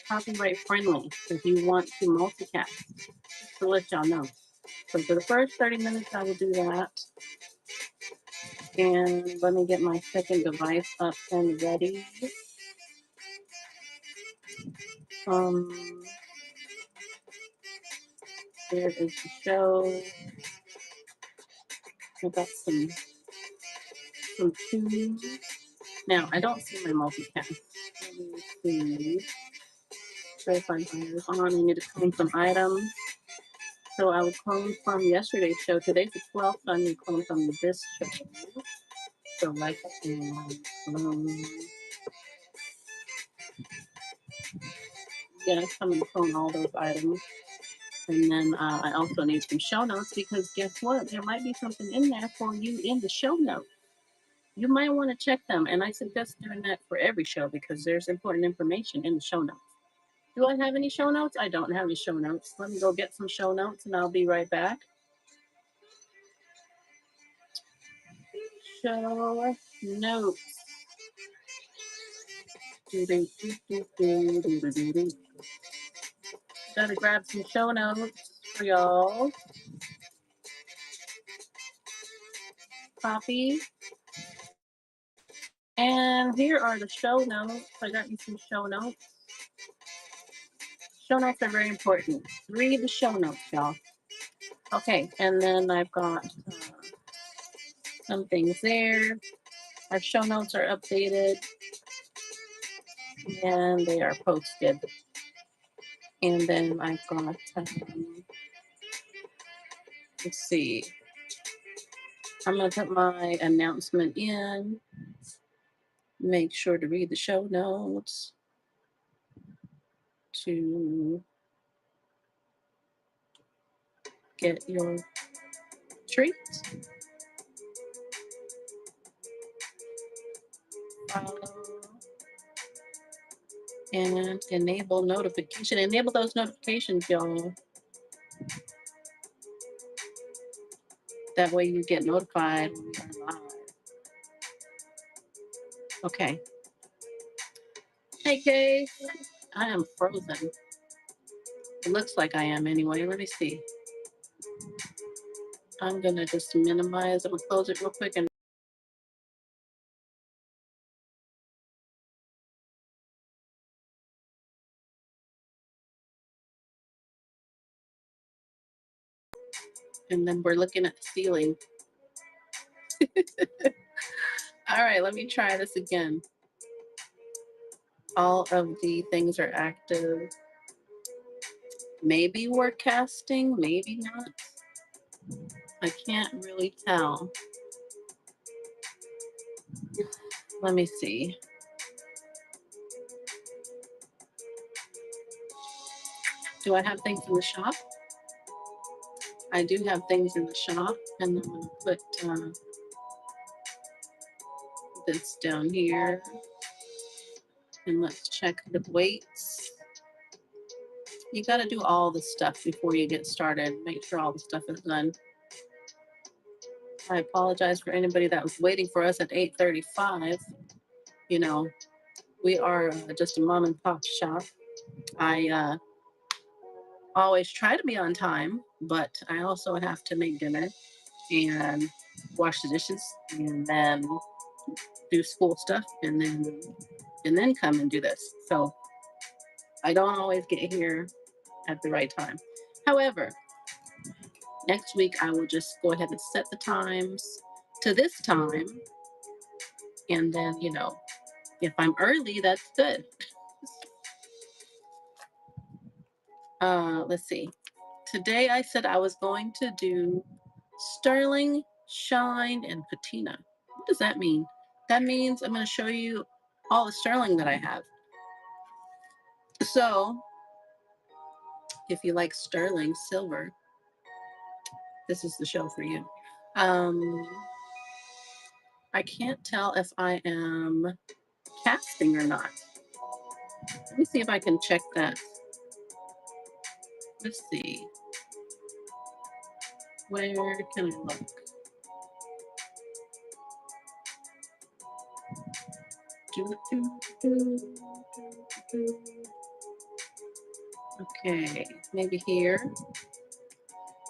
copyright friendly if you want to multicast, just to let y'all know. So for the first 30 minutes, I will do that. And let me get my second device up and ready. There is the show. I got some tunes. Now, I don't see my multicast. Let me see. Try to find items on. I need to clone some items. So I would clone from yesterday's show. Today's the 12th, so I need to clone from this show. So like and yeah, I'm gonna clone all those items. And then I also need some show notes because guess what? There might be something in there for you in the show notes. You might want to check them. And I suggest doing that for every show because there's important information in the show notes. Do I have any show notes? I don't have any show notes. Let me go get some show notes and I'll be right back. Show notes. Gotta grab some show notes for y'all. Copy. And here are the show notes. I got you some show notes. Show notes are very important. Read the show notes, y'all. Okay, and then I've got some things there. Our show notes are updated and they are posted. And then I've got, let's see, I'm going to put my announcement in. Make sure to read the show notes to get your treats. Follow and enable notification. Enable those notifications, y'all. That way you get notified when we are live. Okay. Hey, Kay. I am frozen. It looks like I am anyway. Let me see. I'm going to just minimize. I'm going to close it real quick and then we're looking at the ceiling. All right, let me try this again. All of the things are active. Maybe we're casting, maybe not. I can't really tell. Let me see. Do I have things in the shop? I do have things in the shop, and I'm gonna put this down here. And let's check the weights. You got to do all the stuff before you get started. Make sure all the stuff is done. I apologize for anybody that was waiting for us at 8:35. You know, we are just a mom and pop shop. I always try to be on time, but I also have to make dinner and wash the dishes and then do school stuff and then come and do this. So I don't always get here at the right time. However, next week I will just go ahead and set the times to this time. And then, you know, if I'm early, that's good. Let's see. Today I said I was going to do sterling, shine, and patina. What does that mean? That means I'm going to show you all the sterling that I have. So if you like sterling silver, this is the show for you. I can't tell if I am casting or not. Let me see if I can check that. Let's see. Where can I look? Okay, maybe here.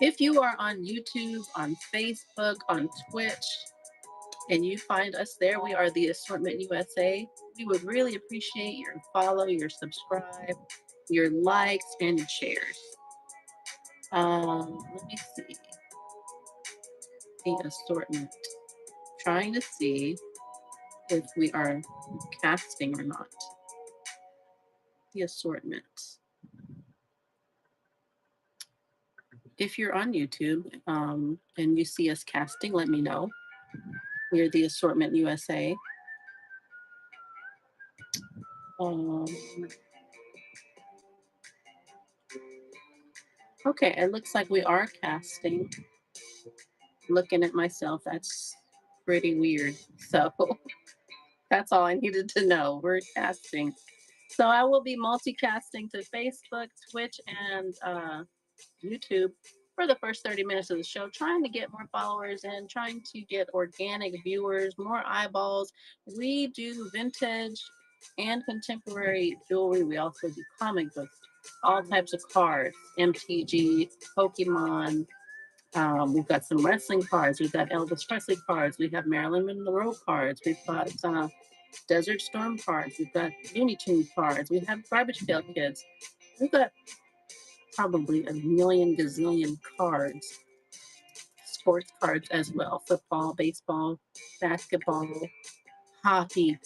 If you are on YouTube, on Facebook, on Twitch, and you find us there, we are the Assortment USA. We would really appreciate your follow, your subscribe, your likes, and your shares. Let me see the assortment. Trying to see if we are casting or not. The assortment. If you're on YouTube and you see us casting, let me know. We're the Assortment USA. Um, okay, it looks like we are casting. Looking at myself, that's pretty weird. So that's all I needed to know. We're casting. So I will be multicasting to Facebook, Twitch, and YouTube for the first 30 minutes of the show, trying to get more followers and trying to get organic viewers, more eyeballs. We do vintage and contemporary jewelry. We also do comic books, all types of cards, MTG, Pokemon. We've got some wrestling cards. We've got Elvis Presley cards. We have Marilyn Monroe cards. We've got Desert Storm cards. We've got Looney Tunes cards. We have Garbage Pail Kids. We've got probably a million gazillion cards, sports cards as well, football, baseball, basketball, hockey,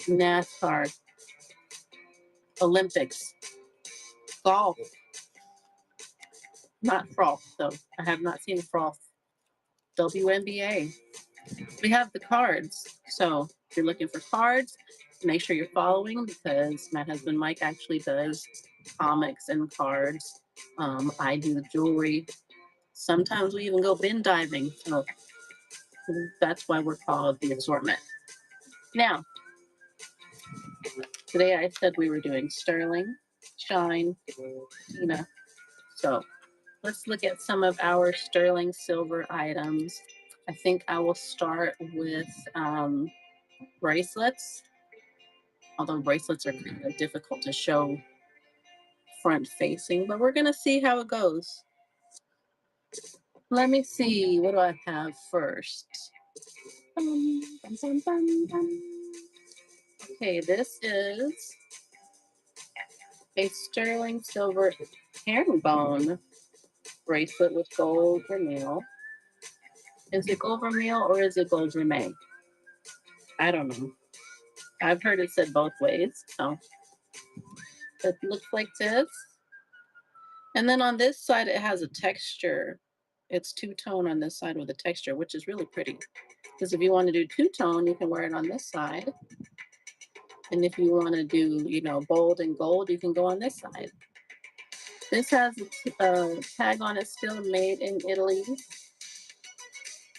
NASCAR, Olympics, golf, not froth, though. I have not seen froth. WNBA. We have the cards. So if you're looking for cards, make sure you're following because my husband Mike actually does comics and cards. I do jewelry. Sometimes we even go bin diving. So that's why we're called the assortment. Now, today I said we were doing sterling, shine, patina. So let's look at some of our sterling silver items. I think I will start with bracelets, although bracelets are kind of difficult to show front facing, but we're going to see how it goes. Let me see. What do I have first? Okay, this is a sterling silver herringbone bracelet with gold vermeil. Is it gold vermeil or is it gold vermeil? I don't know. I've heard it said both ways. So it looks like this. And then on this side, it has a texture. It's two-tone on this side with a texture, which is really pretty. Because if you want to do two-tone, you can wear it on this side. And if you want to do, bold and gold, you can go on this side. This has a tag on it still, made in Italy.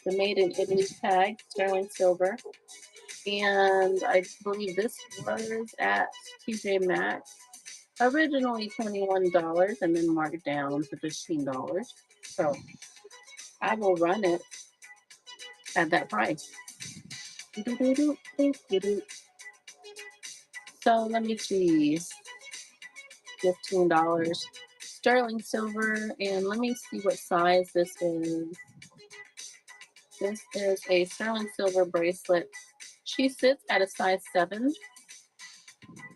The made in Italy tag, sterling silver. And I believe this was at TJ Maxx. Originally $21 and then marked down to $15. So I will run it at that price. So let me see. $15. Sterling silver. And let me see what size this is. This is a sterling silver bracelet. She sits at a size 7.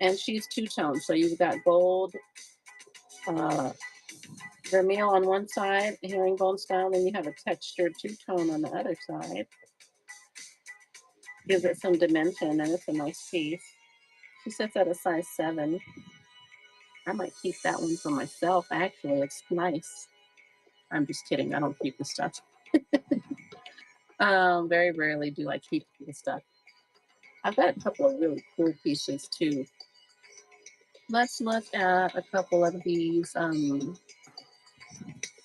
And she's two-tone. So you've got gold, vermeil on one side, herringbone style, and you have a textured two-tone on the other side. Gives it some dimension, and it's a nice piece. She sits at a size 7. I might keep that one for myself. Actually, it's nice. I'm just kidding. I don't keep the stuff. Very rarely do I keep the stuff. I've got a couple of really cool pieces too. Let's look at a couple of these. Who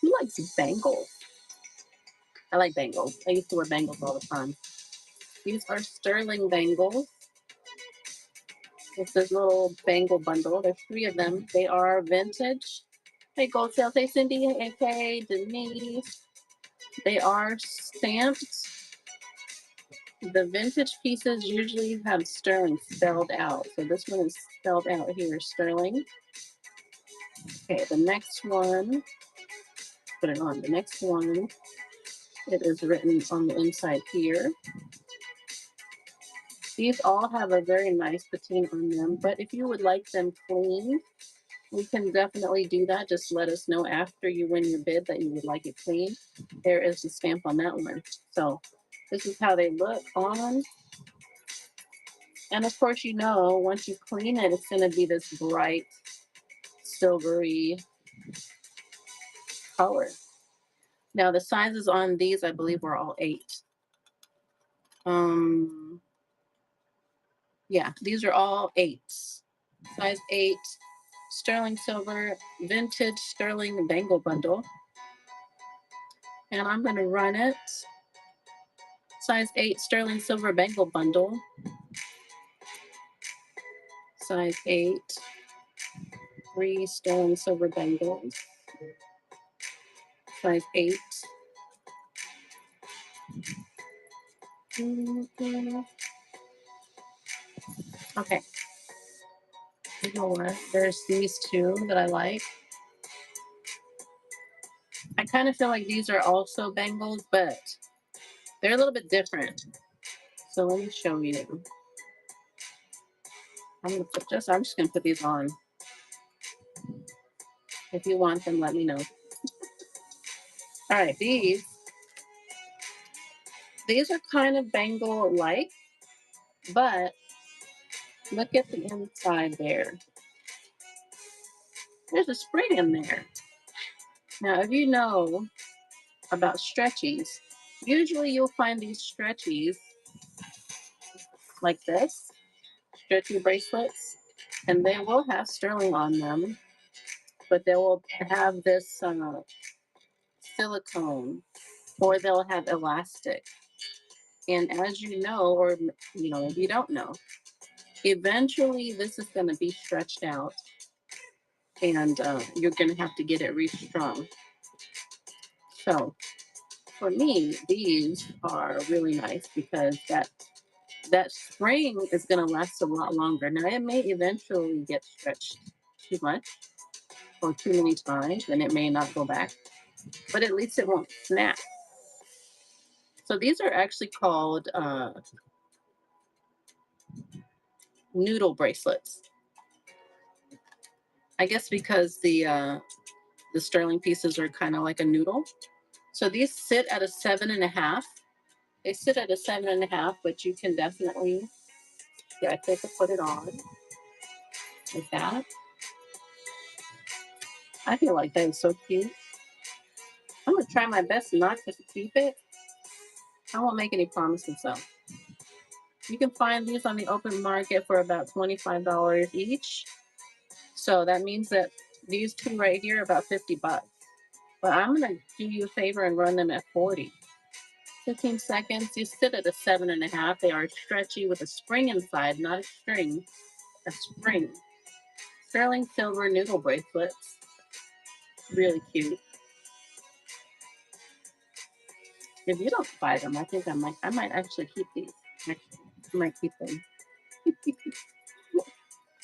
likes bangles? I like bangles. I used to wear bangles all the time. These are sterling bangles. It's this little bangle bundle. There's 3 of them. They are vintage. Hey, Gold Sales. Hey, Cindy. AK, Denise. They are stamped. The vintage pieces usually have sterling spelled out. So this one is spelled out here, sterling. Okay, the next one, put it on the next one. It is written on the inside here. These all have a very nice patina on them, but if you would like them clean, we can definitely do that. Just let us know after you win your bid that you would like it clean. There is the stamp on that one. So this is how they look on. And of course, you know, once you clean it, it's going to be this bright silvery color. Now the sizes on these, I believe, were all 8. Yeah, these are all 8s. Size 8, sterling silver, vintage sterling bangle bundle. And I'm going to run it. Size 8 sterling silver bangle bundle. Size 8, 3 sterling silver bangles. Size 8. Okay. You know what? There's these two that I like. I kind of feel like these are also bangles, but they're a little bit different. So let me show you. I'm just gonna put these on. If you want them, let me know. All right, these are kind of bangle like, but look at the inside there. There's a spring in there. Now, if you know about stretchies, usually you'll find these stretchies like this, stretchy bracelets, and they will have sterling on them, but they will have this silicone, or they'll have elastic. And as you know, or you know, if you don't know, eventually this is going to be stretched out, and you're going to have to get it restrung. So for me, these are really nice because that spring is going to last a lot longer. Now it may eventually get stretched too much or too many times, and it may not go back, but at least it won't snap. So these are actually called noodle bracelets. I guess because the sterling pieces are kind of like a noodle. So these sit at a 7.5. They sit at a 7.5, but you can definitely, yeah, I could put it on like that. I feel like that is so cute. I'm gonna try my best not to keep it. I won't make any promises though. You can find these on the open market for about $25 each. So that means that these two right here are about 50 bucks. But I'm gonna do you a favor and run them at 40. 15 seconds. You sit at a 7.5. They are stretchy with a spring inside, not a string, a spring. Sterling silver noodle bracelets. Really cute. If you don't buy them, I think I might actually keep these. Actually, I might keep them.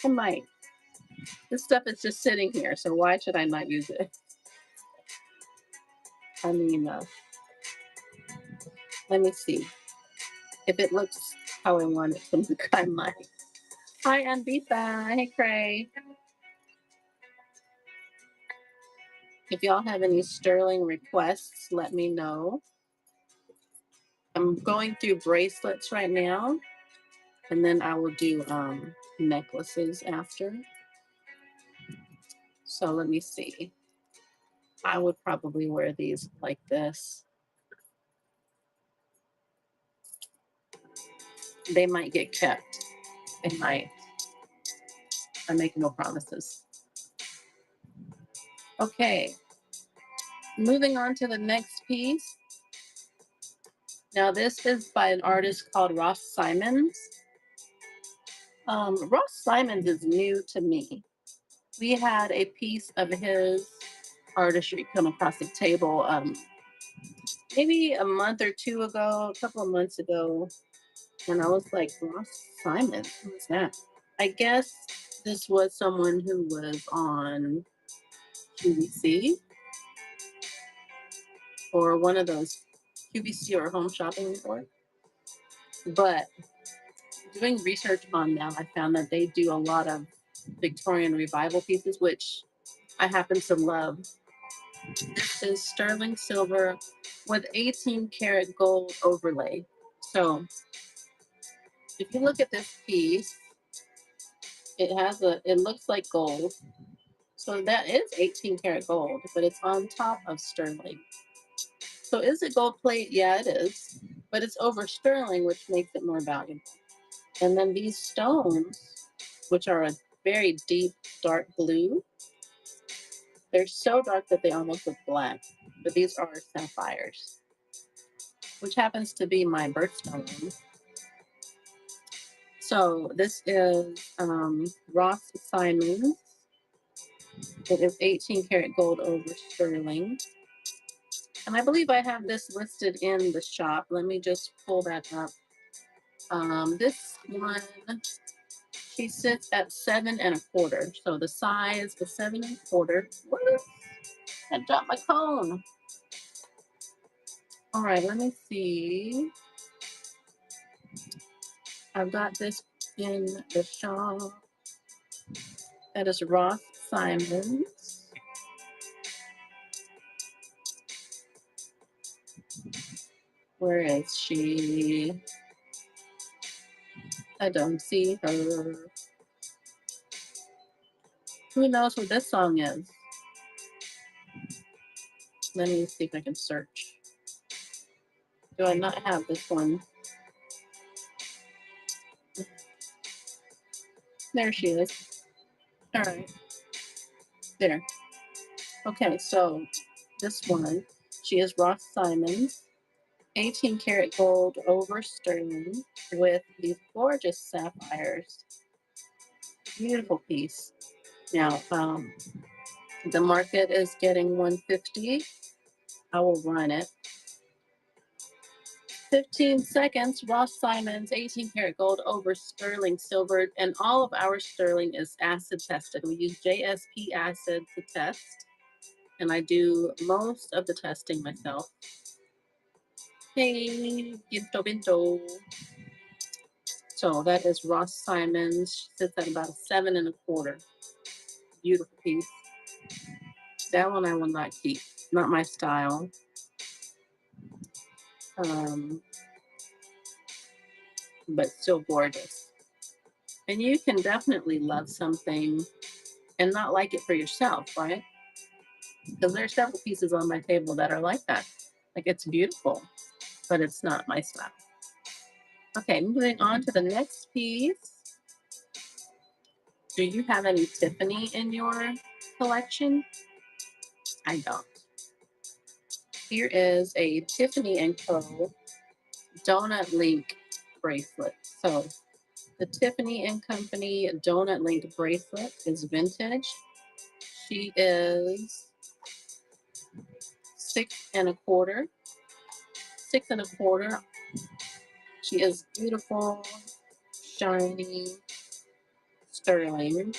I might. This stuff is just sitting here, so why should I not use it? I mean, let me see. If it looks how I want it to look, I might. Hi, Anbita. Hey, Cray. If y'all have any sterling requests, let me know. I'm going through bracelets right now, and then I will do necklaces after. So let me see. I would probably wear these like this. They might get kept. They might. I make no promises. Okay. Moving on to the next piece. Now, this is by an artist called Ross Simons. Ross Simons is new to me. We had a piece of his artistry come across the table maybe a month or two ago, a couple of months ago, and I was like, Ross Simons, who's that? I guess this was someone who was on QVC or one of those QVC or home shopping report. But doing research on them, I found that they do a lot of Victorian revival pieces, which I happen to love. This is sterling silver with 18 karat gold overlay. So if you look at this piece, it looks like gold. So that is 18 karat gold, but it's on top of sterling. So is it gold plate? Yeah, it is. But it's over sterling, which makes it more valuable. And then these stones, which are a very deep, dark blue, they're so dark that they almost look black. But these are sapphires, which happens to be my birthstone. So this is Ross Simons. It is 18 karat gold over sterling. And I believe I have this listed in the shop. Let me just pull that up. This one, she sits at 7 1/4. So the size is 7 1/4. Whoops, I dropped my cone. All right, let me see. I've got this in the shop. That is Ross Simons. Where is she? I don't see her. Who knows what this song is? Let me see if I can search. Do I not have this one? There she is. All right. There. Okay, so this one, she is Ross Simons, 18 karat gold over sterling with these gorgeous sapphires. Beautiful piece. Now, the market is getting 150. I will run it. 15 seconds. Ross Simons, 18 karat gold over sterling silver, and all of our sterling is acid tested. We use JSP acid to test, and I do most of the testing myself. Hey, Ginto Binto. So that is Ross Simons. She sits at about 7 1/4. Beautiful piece. That one I will not keep. Not my style. But still gorgeous. And you can definitely love something and not like it for yourself, right? Because there are several pieces on my table that are like that. Like it's beautiful, but it's not my style. Okay, moving on to the next piece. Do you have any Tiffany in your collection? I don't. Here is a Tiffany & Co. Donut Link bracelet. So the Tiffany & Company Donut Link bracelet is vintage. She is 6 1/4. 6 1/4. She is beautiful, shiny, sterling.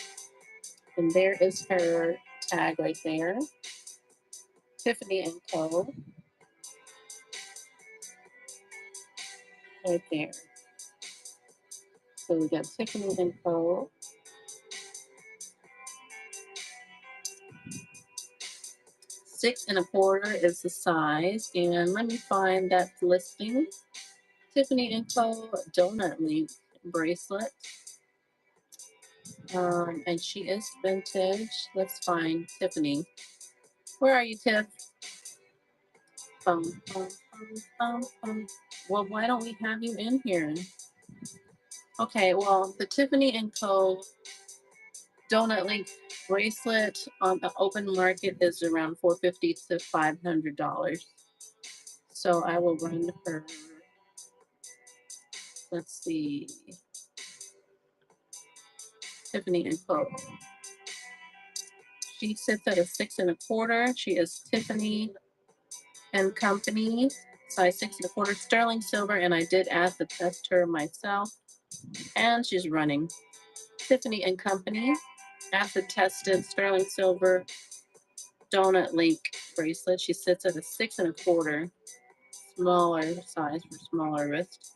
And there is her tag right there. Tiffany & Co. Right there. So we got Tiffany & Co. 6 1/4 is the size. And let me find that listing. Tiffany & Co. Donut Link bracelet. And she is vintage. Let's find Tiffany. Where are you, Tiff? Bum, bum, bum, bum, bum. Well, why don't we have you in here? Okay, well, the Tiffany & Co. Donut Link bracelet on the open market is around $450 to $500. So I will run her. Let's see. Tiffany & Co. She sits at a 6 1/4. She is Tiffany & Company, size 6 1/4 sterling silver, and I did ask to test her myself, and she's running. Tiffany & Company, acid tested sterling silver, donut link bracelet. She sits at a 6 1/4, smaller size for smaller wrist.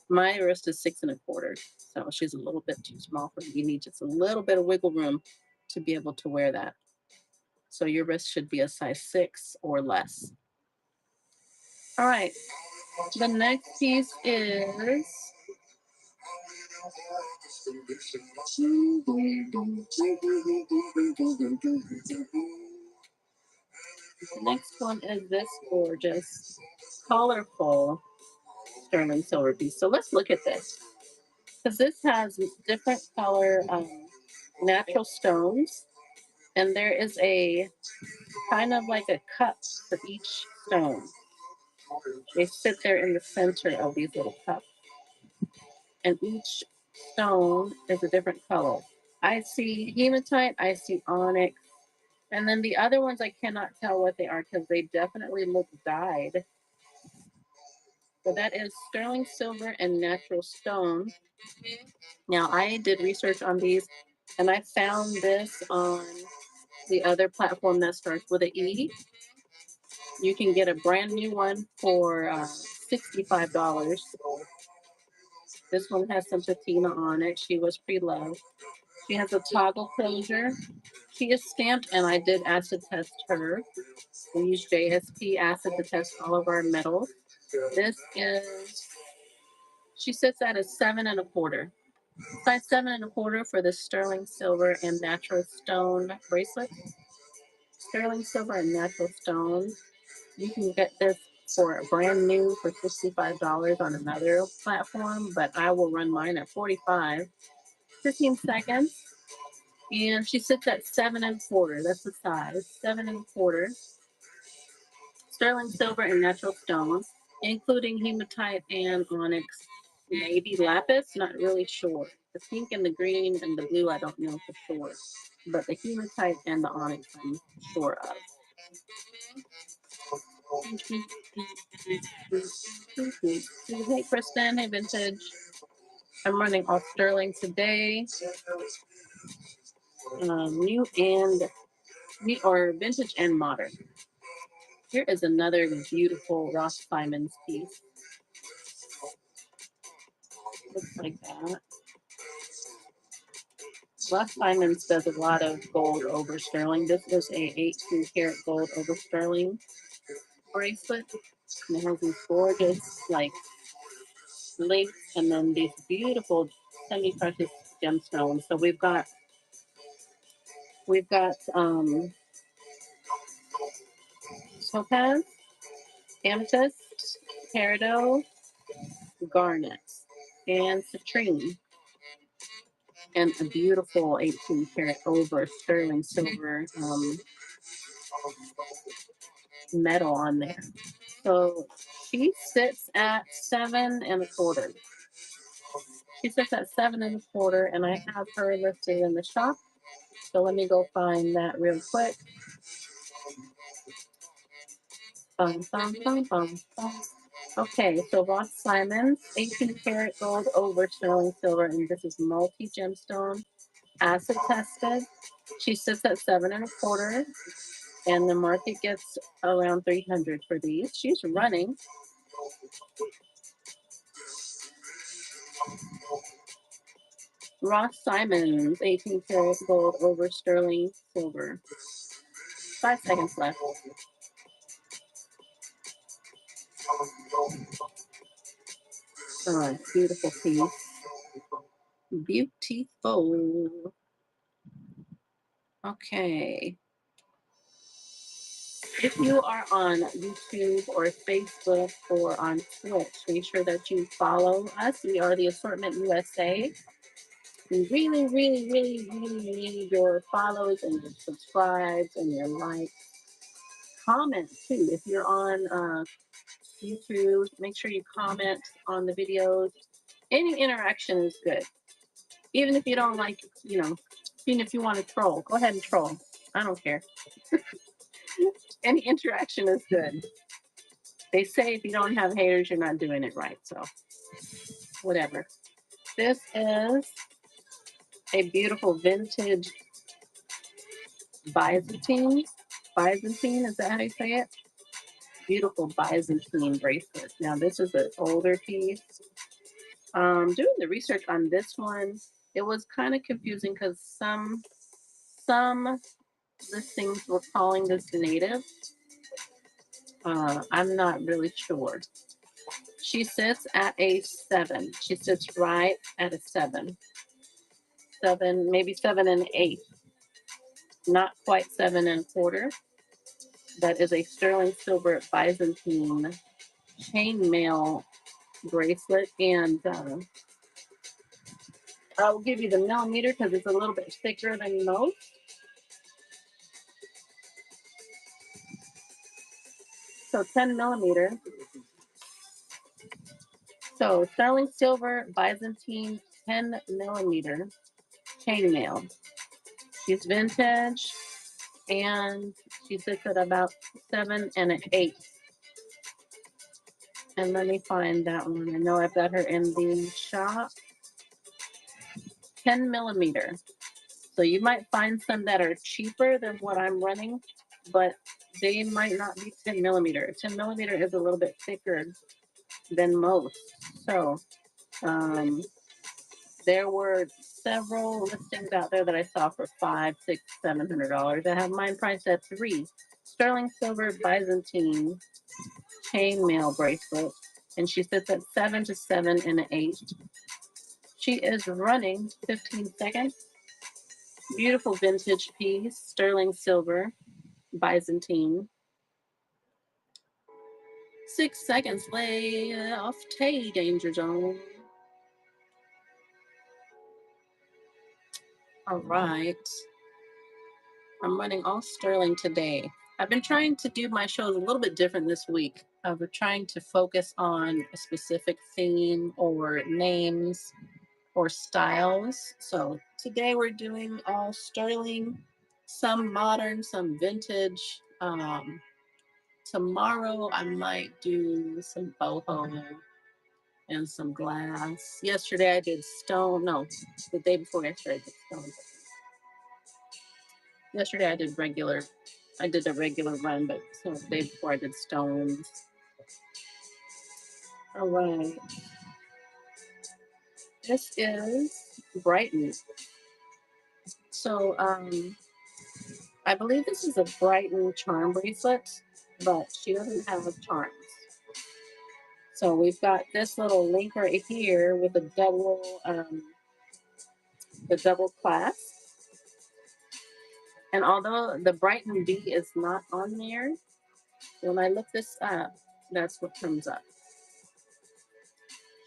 My wrist is 6 1/4, so she's a little bit too small for me. You need just a little bit of wiggle room to be able to wear that. So your wrist should be a size 6 or less. All right. The next piece is the next one is this gorgeous, colorful sterling silver piece. So let's look at this because this has different color natural stones, and there is a kind of like a cup for each stone. They sit there in the center of these little cups, and each stone is a different color. I see hematite, I see onyx, and then the other ones I cannot tell what they are because they definitely look dyed. So that is sterling silver and natural stone. Now I did research on these, and I found this on the other platform that starts with an E. You can get a brand new one for $65. This one has some patina on it. She was pre-loved. She has a toggle closure. She is stamped, and I did acid test her. We use JSP acid to test all of our metals. This is, she sits at a 7 1/4. Size 7 1/4 for the sterling silver and natural stone bracelet. Sterling silver and natural stone. You can get this for brand new for $65 on another platform, but I will run mine at 45. 15 seconds. And she sits at 7 1/4. That's the size. 7 1/4. Sterling silver and natural stone, including hematite and onyx. Maybe lapis, not really sure. The pink and the green and the blue, I don't know for sure. But the hematite and the onyx, I'm sure of. Hey, Kristen. Hey, Vintage. I'm running off sterling today. New or vintage and modern. Here is another beautiful Ross Simons piece. Looks like that. Ross Simons does a lot of gold over sterling. This is a 18 karat gold over sterling bracelet. And it has these gorgeous like links and then these beautiful semi-precious gemstones. So we've got topaz, amethyst, peridot, garnet, and citrine, and a beautiful 18 karat over sterling silver metal on there. So she sits at 7 1/4. She sits at 7 1/4, and I have her listed in the shop. So let me go find that real quick. Bum, bum, bum, bum, bum. Okay, so Ross Simons, 18 karat gold over sterling silver, and this is multi gemstone, acid tested. She sits at 7 1/4, and the market gets around 300 for these. She's running. Ross Simons, 18 karat gold over sterling silver. 5 seconds left. All right, beautiful piece. Beautiful. Okay. If you are on YouTube or Facebook or on Twitch, make sure that you follow us. We are the Assortment USA. We really, really, really, really need your follows and your subscribes and your likes. Comment too. If you're on YouTube, make sure you comment on the videos. Any interaction is good. Even if you don't like, even if you want to troll, go ahead and troll. I don't care. Any interaction is good. They say if you don't have haters, you're not doing it right. So, whatever. This is a beautiful vintage Byzantine Byzantine, is that how you say it? Beautiful Byzantine bracelet. Now this is an older piece. Doing the research on this one, it was kind of confusing because some listings were calling this native. I'm not really sure. She sits at a 7. She sits right at a 7. 7, maybe 7 1/8. Not quite 7 1/4. That is a sterling silver Byzantine chainmail bracelet, and I'll give you the millimeter because it's a little bit thicker than most. So 10 millimeter. So sterling silver Byzantine 10 millimeter chainmail. She's vintage, and she sits at about 7 1/8. And let me find that one. I know I've got her in the shop. 10 millimeter. So you might find some that are cheaper than what I'm running, but they might not be 10 millimeter. 10 millimeter is a little bit thicker than most. So there were several listings out there that I saw for $500, $600, $700. I have mine priced at 3. Sterling silver Byzantine chainmail bracelet, and she sits at 7 to 7 1/8. She is running 15 seconds. Beautiful vintage piece, sterling silver Byzantine. 6 seconds left. Hey, danger zone. All right. I'm running all sterling today. I've been trying to do my shows a little bit different this week. We're trying to focus on a specific theme or names or styles. So today we're doing all sterling, some modern, some vintage. Tomorrow I might do some boho and some glass. Yesterday I did stone. No, the day before yesterday I did stone. Yesterday I did regular. I did a regular run, but so the day before I did stones. All right. This is Brighton. So I believe this is a Brighton charm bracelet, but she doesn't have charms. So we've got this little link right here with the double clasp. And although the Brighton B is not on there, when I look this up, that's what comes up.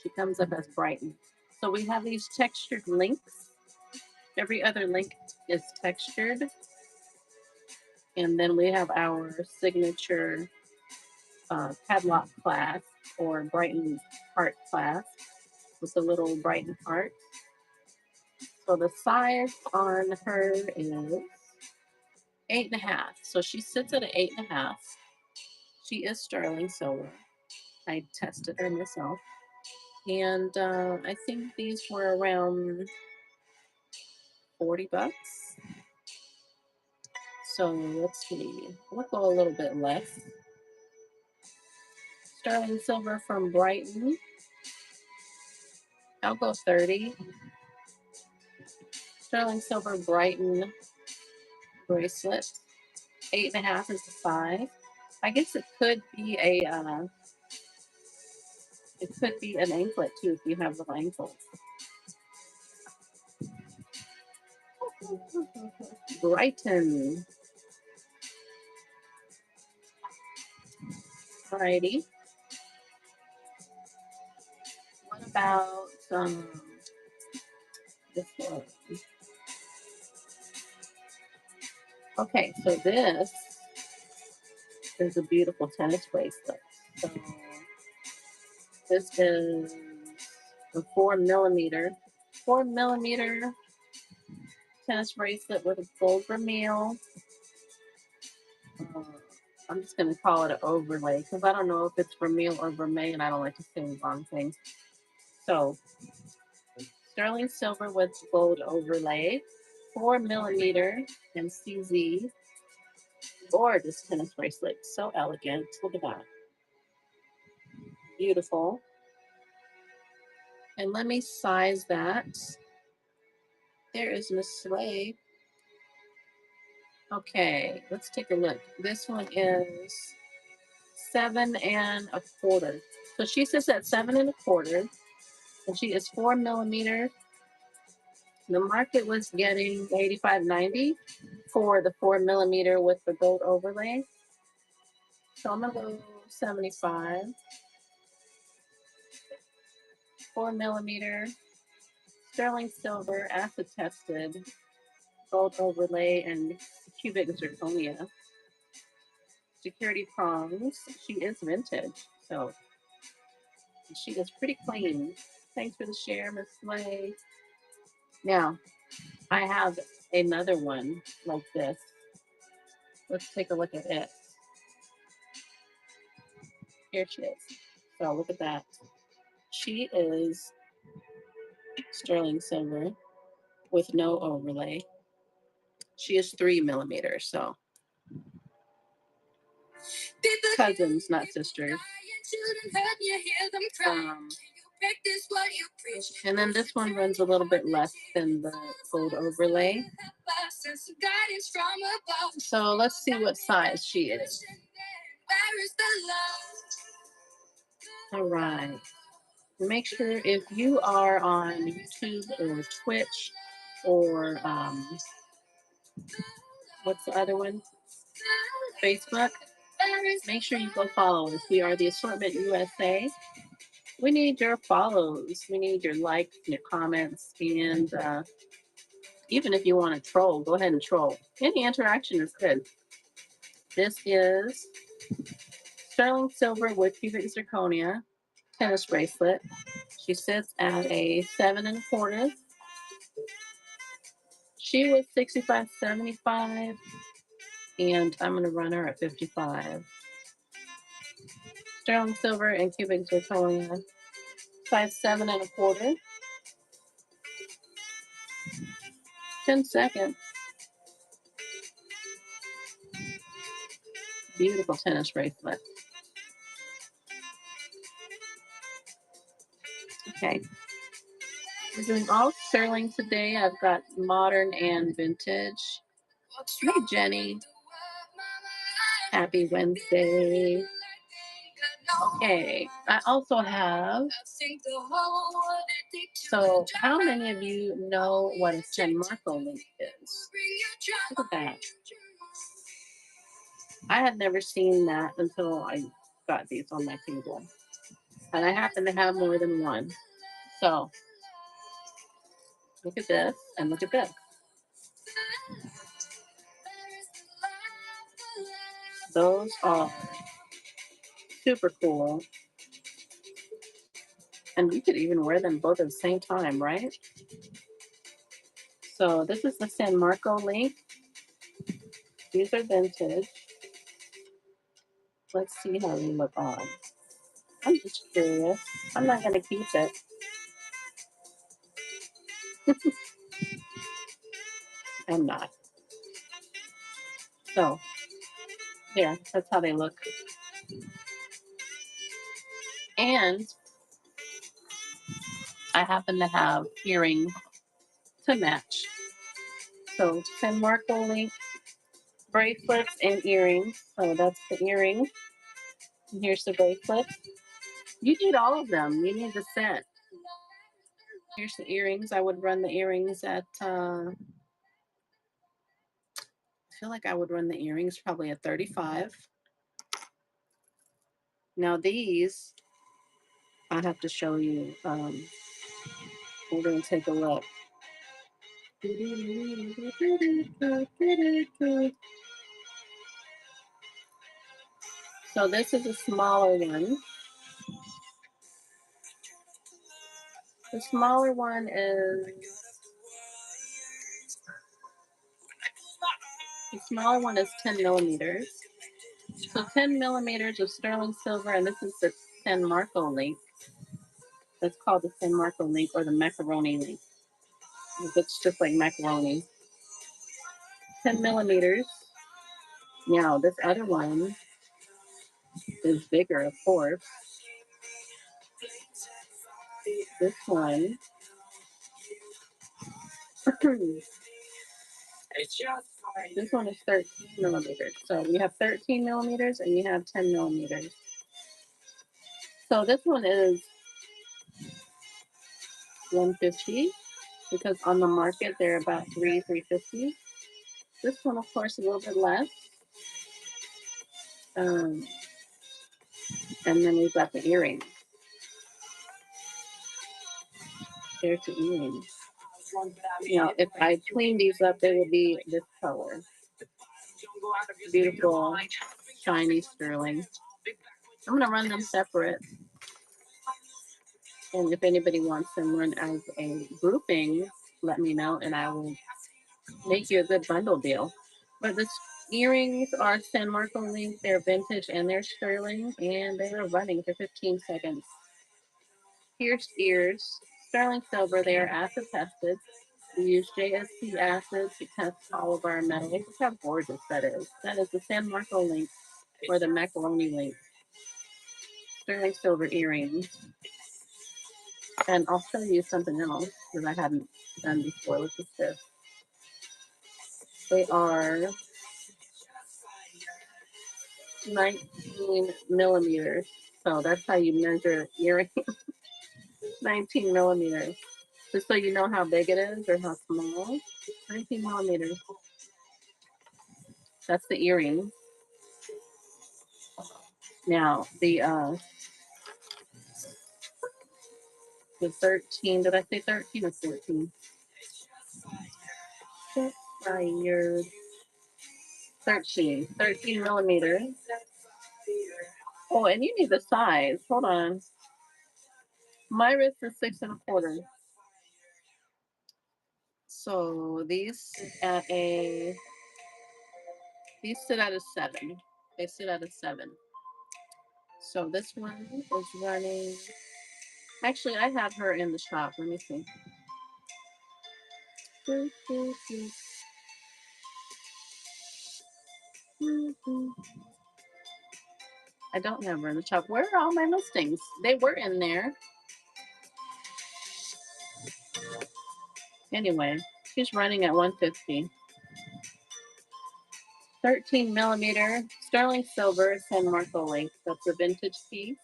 She comes up as Brighton. So we have these textured links. Every other link is textured. And then we have our signature padlock clasp or Brighton heart clasp with the little Brighton heart. So the size on her is 8.5. So she sits at an 8.5. She is sterling silver. I tested her myself. And I think these were around $40. So let's see. We'll go a little bit less. Sterling silver from Brighton. I'll go 30. Sterling silver Brighton bracelet. 8.5 is the 5. I guess it could be an anklet too if you have little ankles. Brighton. Alrighty. What about this one? Okay, so this is a beautiful tennis bracelet. So this is a 4 millimeter tennis bracelet with a gold vermeil. I'm just going to call it an overlay because I don't know if it's vermeil or vermeil, and I don't like to say the wrong thing. So sterling silver with gold overlay, 4 millimeter and CZ. Gorgeous tennis bracelet. So elegant. Look at that. Beautiful. And let me size that. There is Miss Slay. Okay, let's take a look. This one is 7 1/4. So she sits at 7 1/4, and she is 4 millimeter. The market was getting 85.90 for the 4 millimeter with the gold overlay. So I'm gonna go 75. 4 millimeter sterling silver, acid tested, gold overlay, and cubic zirconia. Security prongs. She is vintage, so she is pretty clean. Thanks for the share, Miss Slay. Now, I have another one like this. Let's take a look at it. Here she is. So look at that. She is sterling silver with no overlay. She is 3 millimeter, so cousins, not sisters. Um, and then this one runs a little bit less than the gold overlay. So let's see what size she is. All right. Make sure if you are on YouTube or Twitch or what's the other one? Facebook. Make sure you go follow us. We are the Assortment USA. We need your follows. We need your likes, your comments, and even if you want to troll, go ahead and troll. Any interaction is good. This is sterling silver with cubic zirconia tennis bracelet. She sits at a 7 1/4. She was 65.75, and I'm going to run her at 55. Sterling silver and cubic zirconia, size 7 1/4. 10 seconds. Beautiful tennis bracelet. Okay. We're doing all sterling today. I've got modern and vintage. Hey, Jenny. Happy Wednesday. Okay. I also have. So, how many of you know what a San Marco link is? Look at that. I had never seen that until I got these on my table. And I happen to have more than one. So, look at this and look at this. Those are super cool. And you could even wear them both at the same time, right? So this is the San Marco link. These are vintage. Let's see how they look on. I'm just curious. I'm not going to keep it. I'm not. So, yeah, that's how they look. And I happen to have earrings to match. So San Marco link, bracelets and earrings. So that's the earrings. And here's the bracelet. You need all of them. You need the set. Here's the earrings. I would run the earrings at, I feel like I would run the earrings probably at 35. Now these, I have to show you. We're going to take a look. So this is a smaller one. The smaller one is 10 millimeters. So 10 millimeters of sterling silver, and this is the San Marco link. That's called the San Marco link or the macaroni link. It looks just like macaroni. 10 millimeters. Now, this other one is bigger, of course. This one, this one is 13 millimeters. So you have 13 millimeters and you have 10 millimeters. So this one is 150 because on the market they're about 350. This one, of course, a little bit less. Um, and then we've got the earrings. There's the earrings. If I clean these up, they will be this color. Beautiful, shiny sterling. I'm going to run them separate. And if anybody wants them run as a grouping, let me know and I will make you a good bundle deal. But the earrings are San Marco link. They're vintage and they're sterling, and they are running for 15 seconds. Pierced ears, sterling silver. They are acid tested. We use JSP acid to test all of our metals. Look how gorgeous that is. That is the San Marco link or the macaroni link. Sterling silver earrings. And I'll show you something else that I hadn't done before. Look at this. They are 19 millimeters. So that's how you measure earring. 19 millimeters. Just so you know how big it is or how small. 19 millimeters. That's the earring. Now the 13, did I say 13 or 14? Fired. 13 millimeters. Oh, and you need the size. Hold on. My wrist is 6 1/4. So these sit at a 7. They sit at a 7. So this one is running. Actually, I have her in the shop. Let me see. I don't have her in the shop. Where are all my listings? They were in there. Anyway, she's running at 150. 13 millimeter sterling silver San Marco link. That's a vintage piece.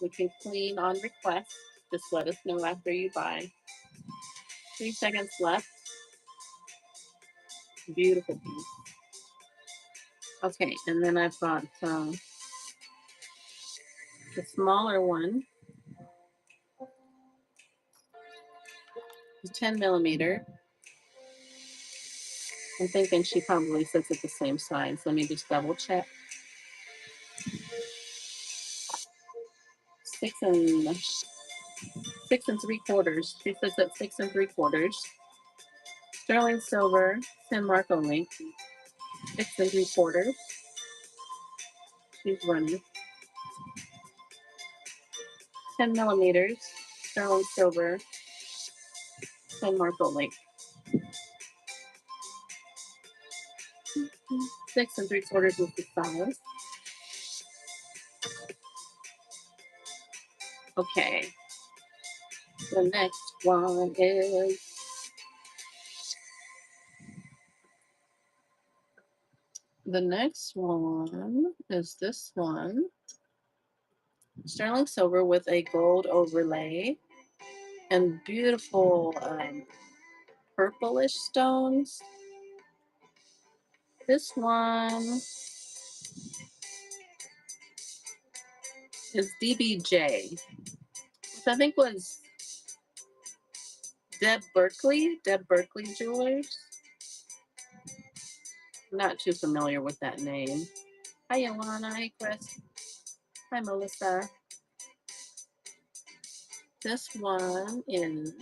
We can clean on request. Just let us know after you buy. 3 seconds left. Beautiful piece. Okay, and then I've got the smaller one. The 10 millimeter. I'm thinking she probably sits at the same size. Let me just double check. 6 3/4. She sits at 6 3/4. Sterling silver, San Marco link, 6 3/4. She's running. 10 millimeters, sterling silver, San Marco link. 6 3/4 is the size. Okay. The next one is this one. Sterling silver with a gold overlay and beautiful purplish stones. This one is DBJ, which I think was Deb Berkeley Jewelers. I'm not too familiar with that name. Hi, Ilana. Hi, Chris. Hi, Melissa. This one is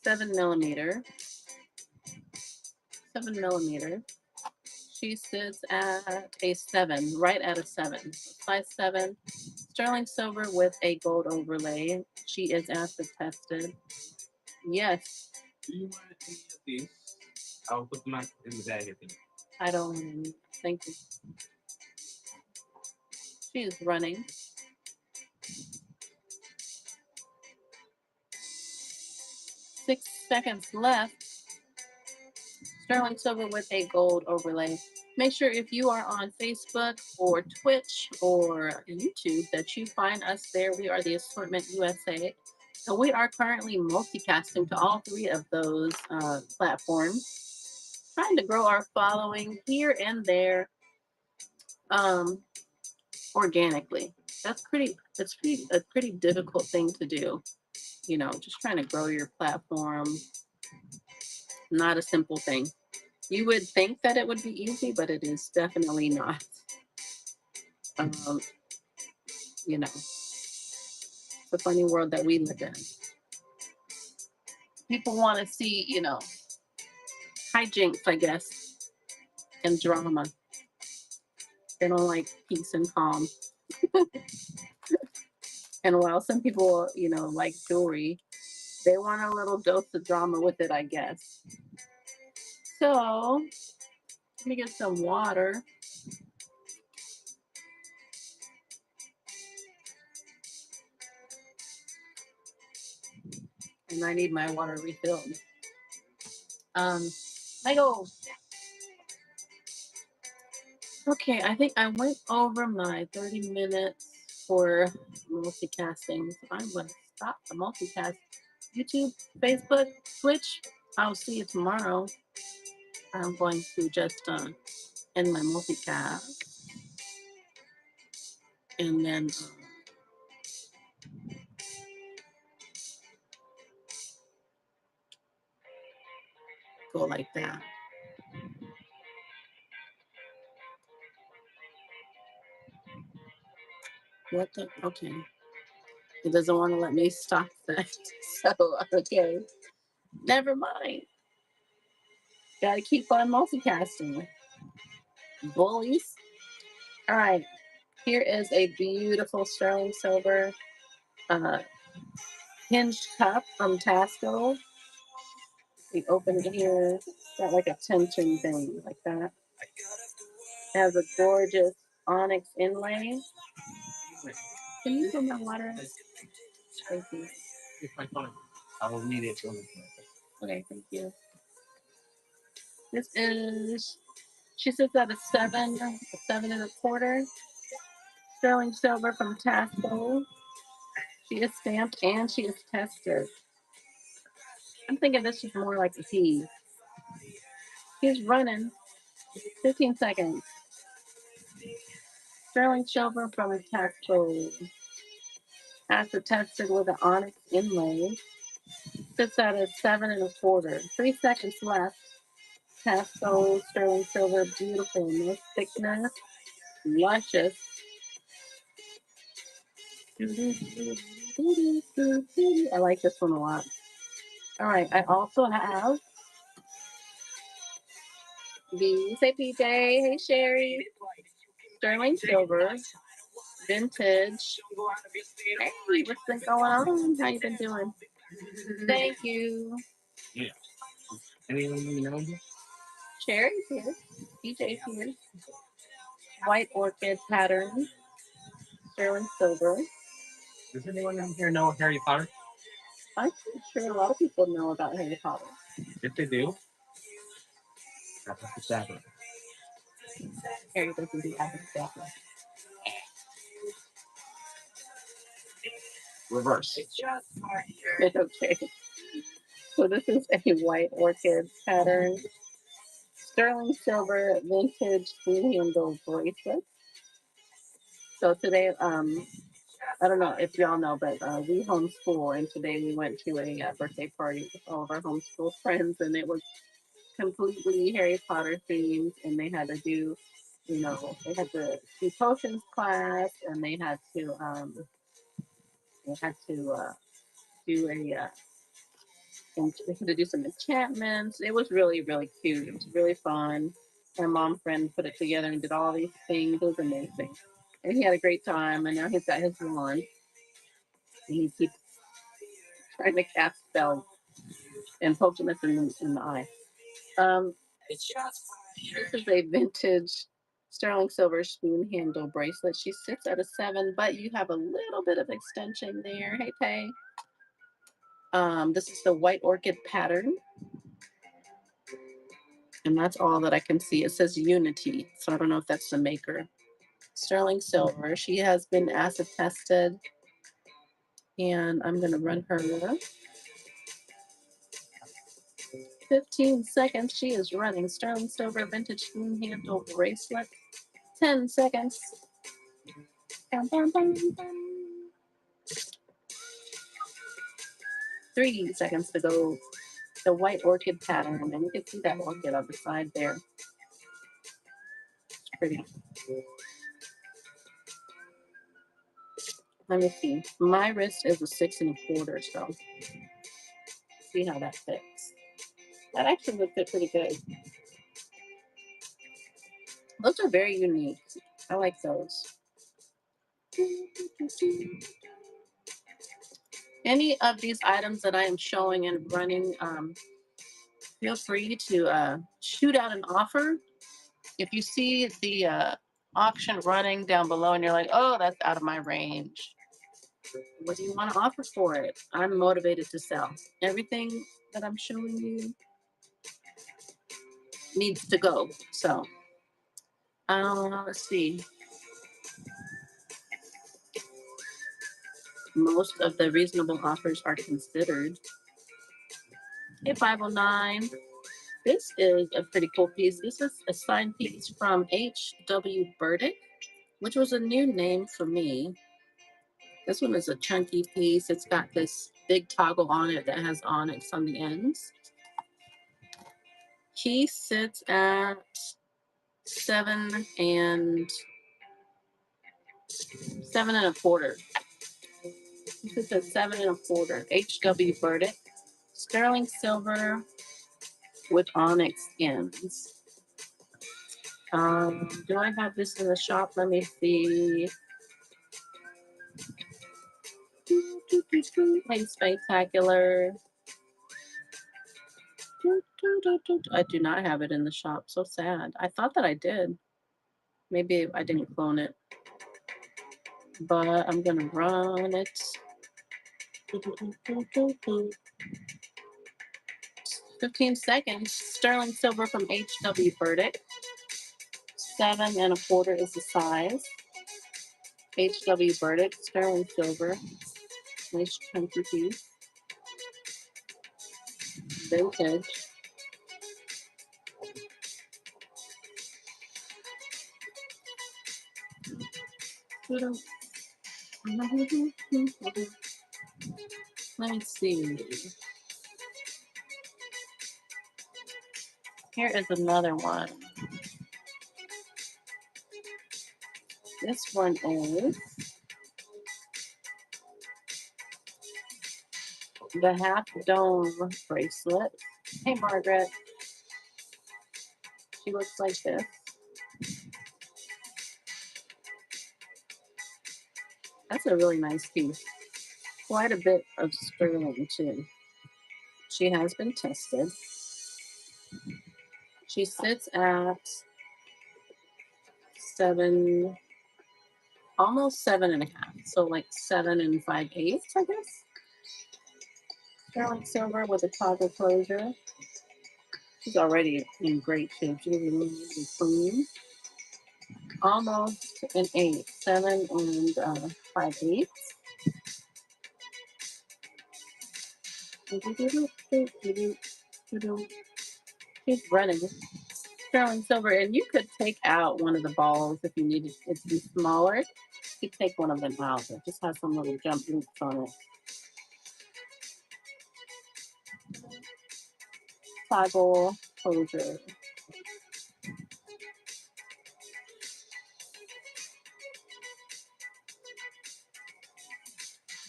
7 millimeter. 7 millimeter. She sits at a 7, right at a 7. Size 7. Sterling silver with a gold overlay. She is acid tested. Yes. Do you want any of these? I'll put them in the bag. I think. I don't think she is running. 6 seconds left. Sterling silver with a gold overlay. Make sure if you are on Facebook or Twitch or YouTube that you find us there. We are the Assortment USA. So we are currently multicasting to all three of those platforms, trying to grow our following here and there um, organically. That's a pretty difficult thing to do. You know, just trying to grow your platform, not a simple thing. You would think that it would be easy, but it is definitely not. Um, you know, it's a funny world that we live in. People want to see, hijinks, I guess, and drama. They don't like peace and calm. And while some people, like jewelry, they want a little dose of drama with it, I guess. So let me get some water. And I need my water refilled. Um, Michael. Okay, I think I went over my 30 minutes for multicasting. So I'm going to stop the multicast. YouTube, Facebook, Twitch. I'll see you tomorrow. I'm going to just end my multicast and then go like that. What the? Okay. It doesn't want to let me stop that. So, okay. Never mind. Got to keep on multicasting. Bullies. All right. Here is a beautiful sterling silver uh, hinged cup from Tasco. We open it here. It's got like a tension thing like that. It has a gorgeous onyx inlay. Can you put my water? Thank you. It's my phone. I will need it. Okay, thank you. This is, she sits at a 7.25. Sterling silver from Tasco. She is stamped and she is tested. I'm thinking this is more like a T. He's running 15 seconds. Sterling silver from Tasco. After tested with an onyx inlay. Sits at a 7.25. 3 seconds left. Tasco sterling silver, beautiful, no thickness, luscious. I like this one a lot. All right, I also have the, say PJ, hey Sherry, sterling silver, vintage. Hey, what's been going on? How you been doing? Thank you. Yeah. Anyone you know? Sherry's here. PJ's here. White orchid pattern, sterling silver. Does anyone in here know Harry Potter? I'm sure a lot of people know about Harry Potter. If they do, that's the sapper. Harry doesn't do abracadabra. Reverse. Okay. So this is a white orchid pattern. Sterling silver vintage three handle bracelet. So today, I don't know if y'all know, but we homeschool, and today we went to a birthday party with all of our homeschool friends, and it was completely Harry Potter themed, and they had to do, they had to do potions class, and they had to do and we had to do some enchantments. It was really, really cute. It was really fun. My mom friend put it together and did all these things. It was amazing. And he had a great time. And now he's got his wand. And he keeps trying to cast spells and poke him in the eye. Um, this is a vintage sterling silver spoon handle bracelet. She sits at a 7, but you have a little bit of extension there. Hey, Pay. This is the white orchid pattern, and that's all that I can see. It says Unity, so I don't know if that's the maker. Sterling silver. She has been acid tested, and I'm going to run her 15 seconds. She is running sterling silver vintage spoon handle bracelet. 10 seconds. Bum, bum, bum, bum. 3 seconds to go. The white orchid pattern, and you can see that orchid on the side there. It's pretty. Let me see. My wrist is a 6 1/4, so see how that fits. That actually would fit pretty good. Those are very unique. I like those. Any of these items that I am showing and running, feel free to shoot out an offer. If you see the auction running down below and you're like, oh, that's out of my range, what do you want to offer for it? I'm motivated to sell. Everything that I'm showing you needs to go. So, let's see. Most of the reasonable offers are considered. Hey, 509. This is a pretty cool piece. This is a signed piece from H.W. Burdick, which was a new name for me. This one is a chunky piece. It's got this big toggle on it that has onyx on the ends. He sits at 7 1/4. He sits at 7 1/4. H.W. Burdick. Sterling silver with onyx ends. Do I have this in the shop? Let me see. Hey, spectacular. I do not have it in the shop. So sad. I thought that I did. Maybe I didn't clone it. But I'm gonna run it. 15 seconds. Sterling silver from H.W. Burdick. 7 1/4 is the size. H.W. Burdick, sterling silver. Nice chunky piece. Vintage. Let me see. Here is another one. This one is the half dome bracelet. Hey, Margaret. She looks like this. That's a really nice piece. Quite a bit of sterling, too. She has been tested. She sits at 7, almost 7 1/2. So like 7 5/8, I guess. Sterling silver with a toggle closure. She's already in great shape. She's really clean. Almost an 8, 7 5/8. She's running. Sterling silver, and you could take out one of the balls if you needed it to be smaller. You could take one of them out. It just has some little jump loops on it. Toggle closure.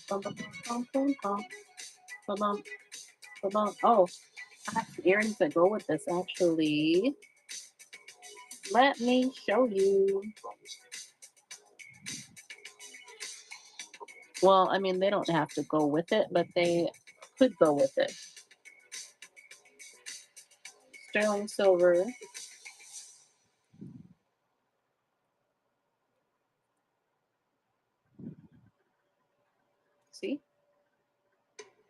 Bum, bum, bum, bum, bum, bum, bum, bum, bum. Oh, I have some earrings that go with this actually. Let me show you. Well, I mean, they don't have to go with it, but they could go with it. sterling silver. See?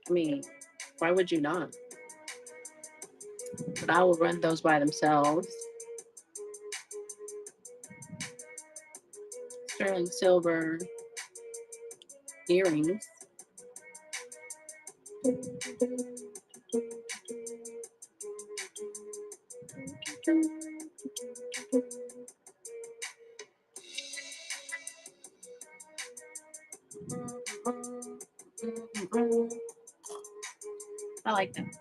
I mean, why would you not? But I will run those by themselves. Sterling silver earrings. I like them.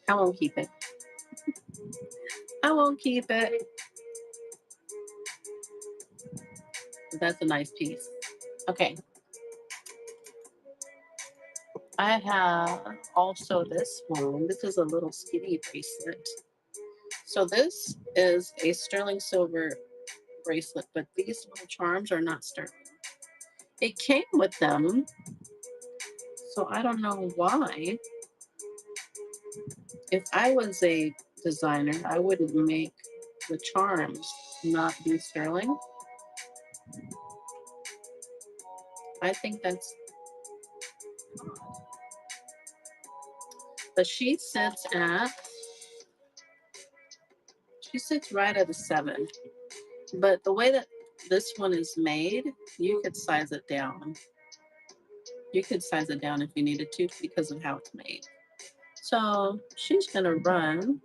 I won't keep it. I won't keep it. But that's a nice piece. Okay. I have also this one. This is a little skinny bracelet. So this is a sterling silver bracelet, but these little charms are not sterling. It came with them, so I don't know why. If I was a designer, I wouldn't make the charms not be sterling. I think that's odd. But she sits right at a 7. But the way that this one is made, you could size it down. You could size it down if you needed to because of how it's made. So she's going to run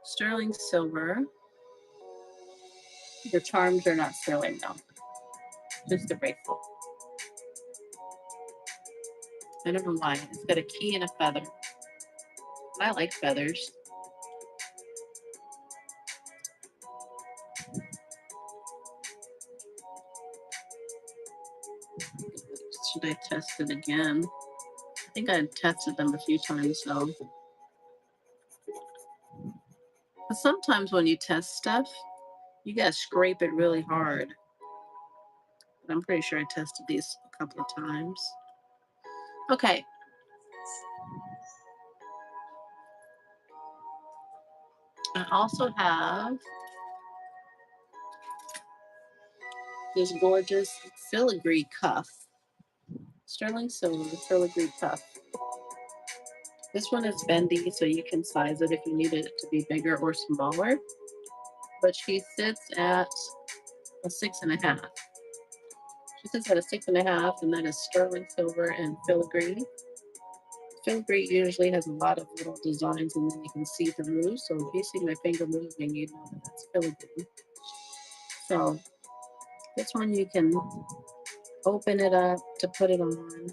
sterling silver. The charms are not sterling though, just a bracelet. I don't know why. It's got a key and a feather. I like feathers. Should I test it again? I think I tested them a few times though. But sometimes when you test stuff, you gotta scrape it really hard. But I'm pretty sure I tested these a couple of times. Okay. I also have this gorgeous filigree cuff. Sterling silver filigree cuff. This one is bendy, so you can size it if you need it to be bigger or smaller. But she sits at a 6.5. She sits at a 6.5, and that is sterling silver and filigree. Filigree usually has a lot of little designs, and then you can see through. So if you see my finger moving, you know that that's filigree. So this one you can open it up to put it on.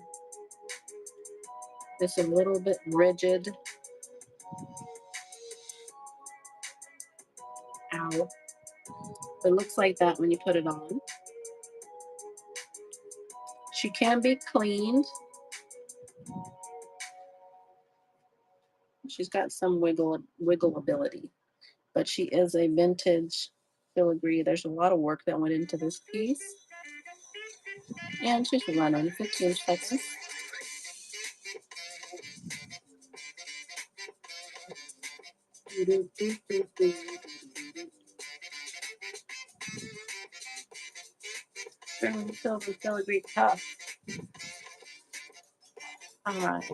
It's a little bit rigid. Ow. It looks like that when you put it on. She can be cleaned. She's got some wiggleability, but she is a vintage filigree. There's a lot of work that went into this piece. And she's running 15 seconds. Sterling silver filigree cuff. All right.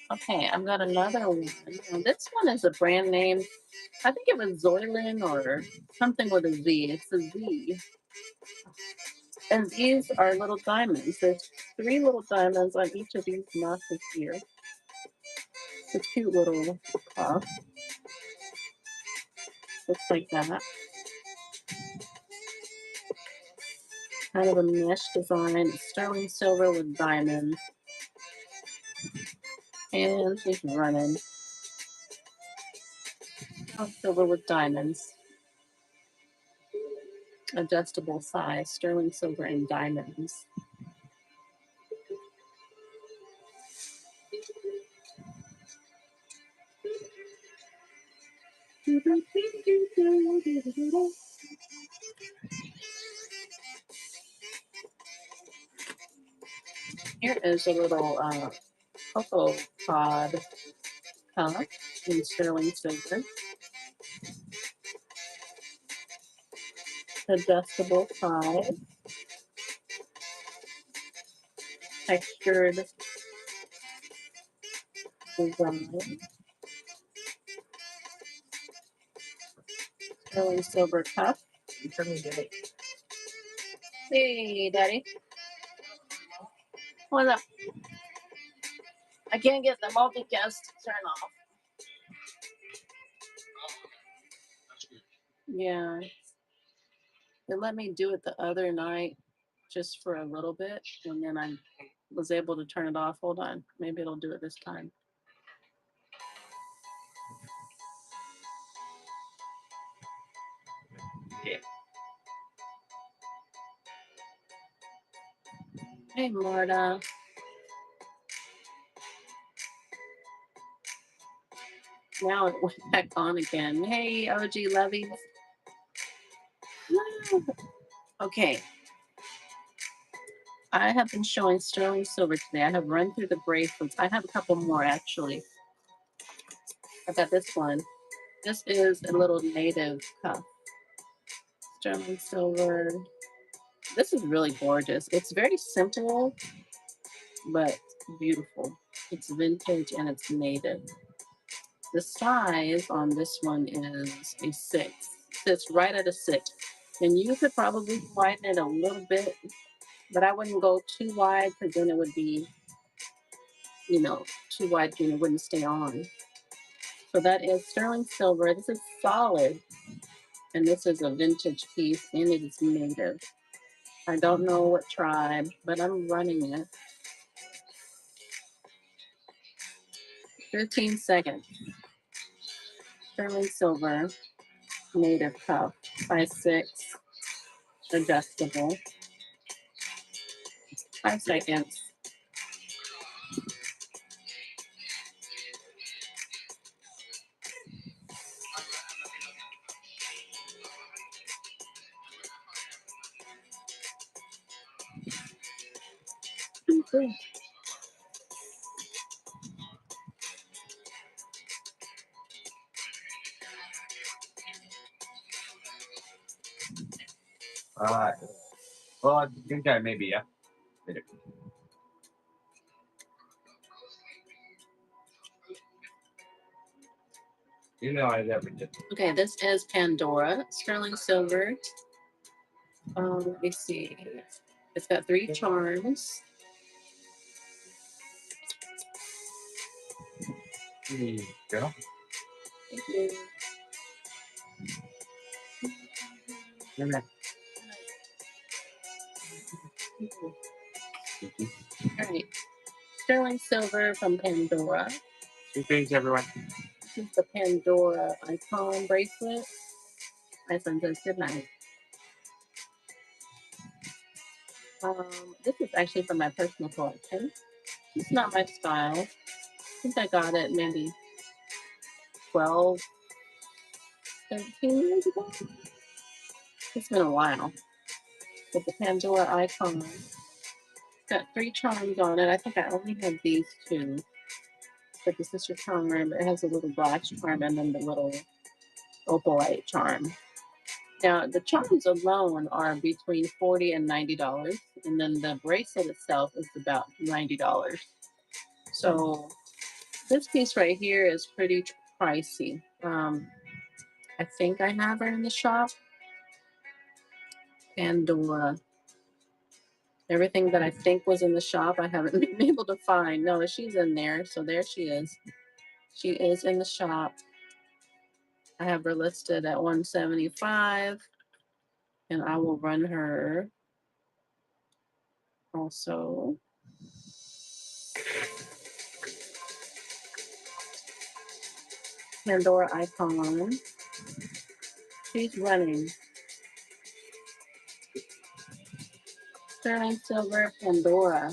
Okay, I've got another one. Now, this one is a brand name. I think it was Zoylin or something with a Z. It's a Z. And these are little diamonds. There's 3 little diamonds on each of these notches here. It's a cute little cuff. Looks like that. Kind of a mesh design. Sterling silver with diamonds. And she's running. Silver with diamonds. Adjustable size. Sterling silver and diamonds. Here is a little cocoa pod cup in sterling silver, adjustable size, textured design, sterling silver cup. Hey, Daddy. What's up? I can't get the multicast to turn off. Yeah. They let me do it the other night just for a little bit, and then I was able to turn it off. Hold on. Maybe it'll do it this time. Yeah. Hey, Marta. Now it went back on again. Hey, OG Levies. Okay. I have been showing sterling silver today. I have run through the bracelets. I have a couple more actually. I got this one. This is a little native cuff. Sterling silver. This is really gorgeous. It's very simple, but beautiful. It's vintage and it's native. The size on this one is a 6. Sits right at a 6. And you could probably widen it a little bit, but I wouldn't go too wide because then it would be, too wide and it wouldn't stay on. So that is sterling silver. This is solid, and this is a vintage piece, and it is native. I don't know what tribe, but I'm running it. 15 seconds. Sterling silver, native cuff, size 6, adjustable. 5 seconds. Okay. Well, I think I maybe, yeah. You know I never did. Okay, this is Pandora, sterling silver. Let me see. It's got 3 charms. There you go. Thank you. All right. Sterling silver from Pandora. Two things, everyone. This is the Pandora icon bracelet. My son says good night. This is actually from my personal collection. It's not my style. I think I got it maybe 12, 13 years ago. It's been a while. But the Pandora icon. It's got 3 charms on it. I think I only have these 2. But this is your charm. It has a little black charm and then the little opalite charm. Now, the charms alone are between $40 and $90, and then the bracelet itself is about $90. So this piece right here is pretty pricey. I think I have her in the shop. Pandora. Everything that I think was in the shop, I haven't been able to find. No, she's in there. So there she is. She is in the shop. I have her listed at $175, and I will run her also. Pandora icon. She's running. Sterling silver Pandora.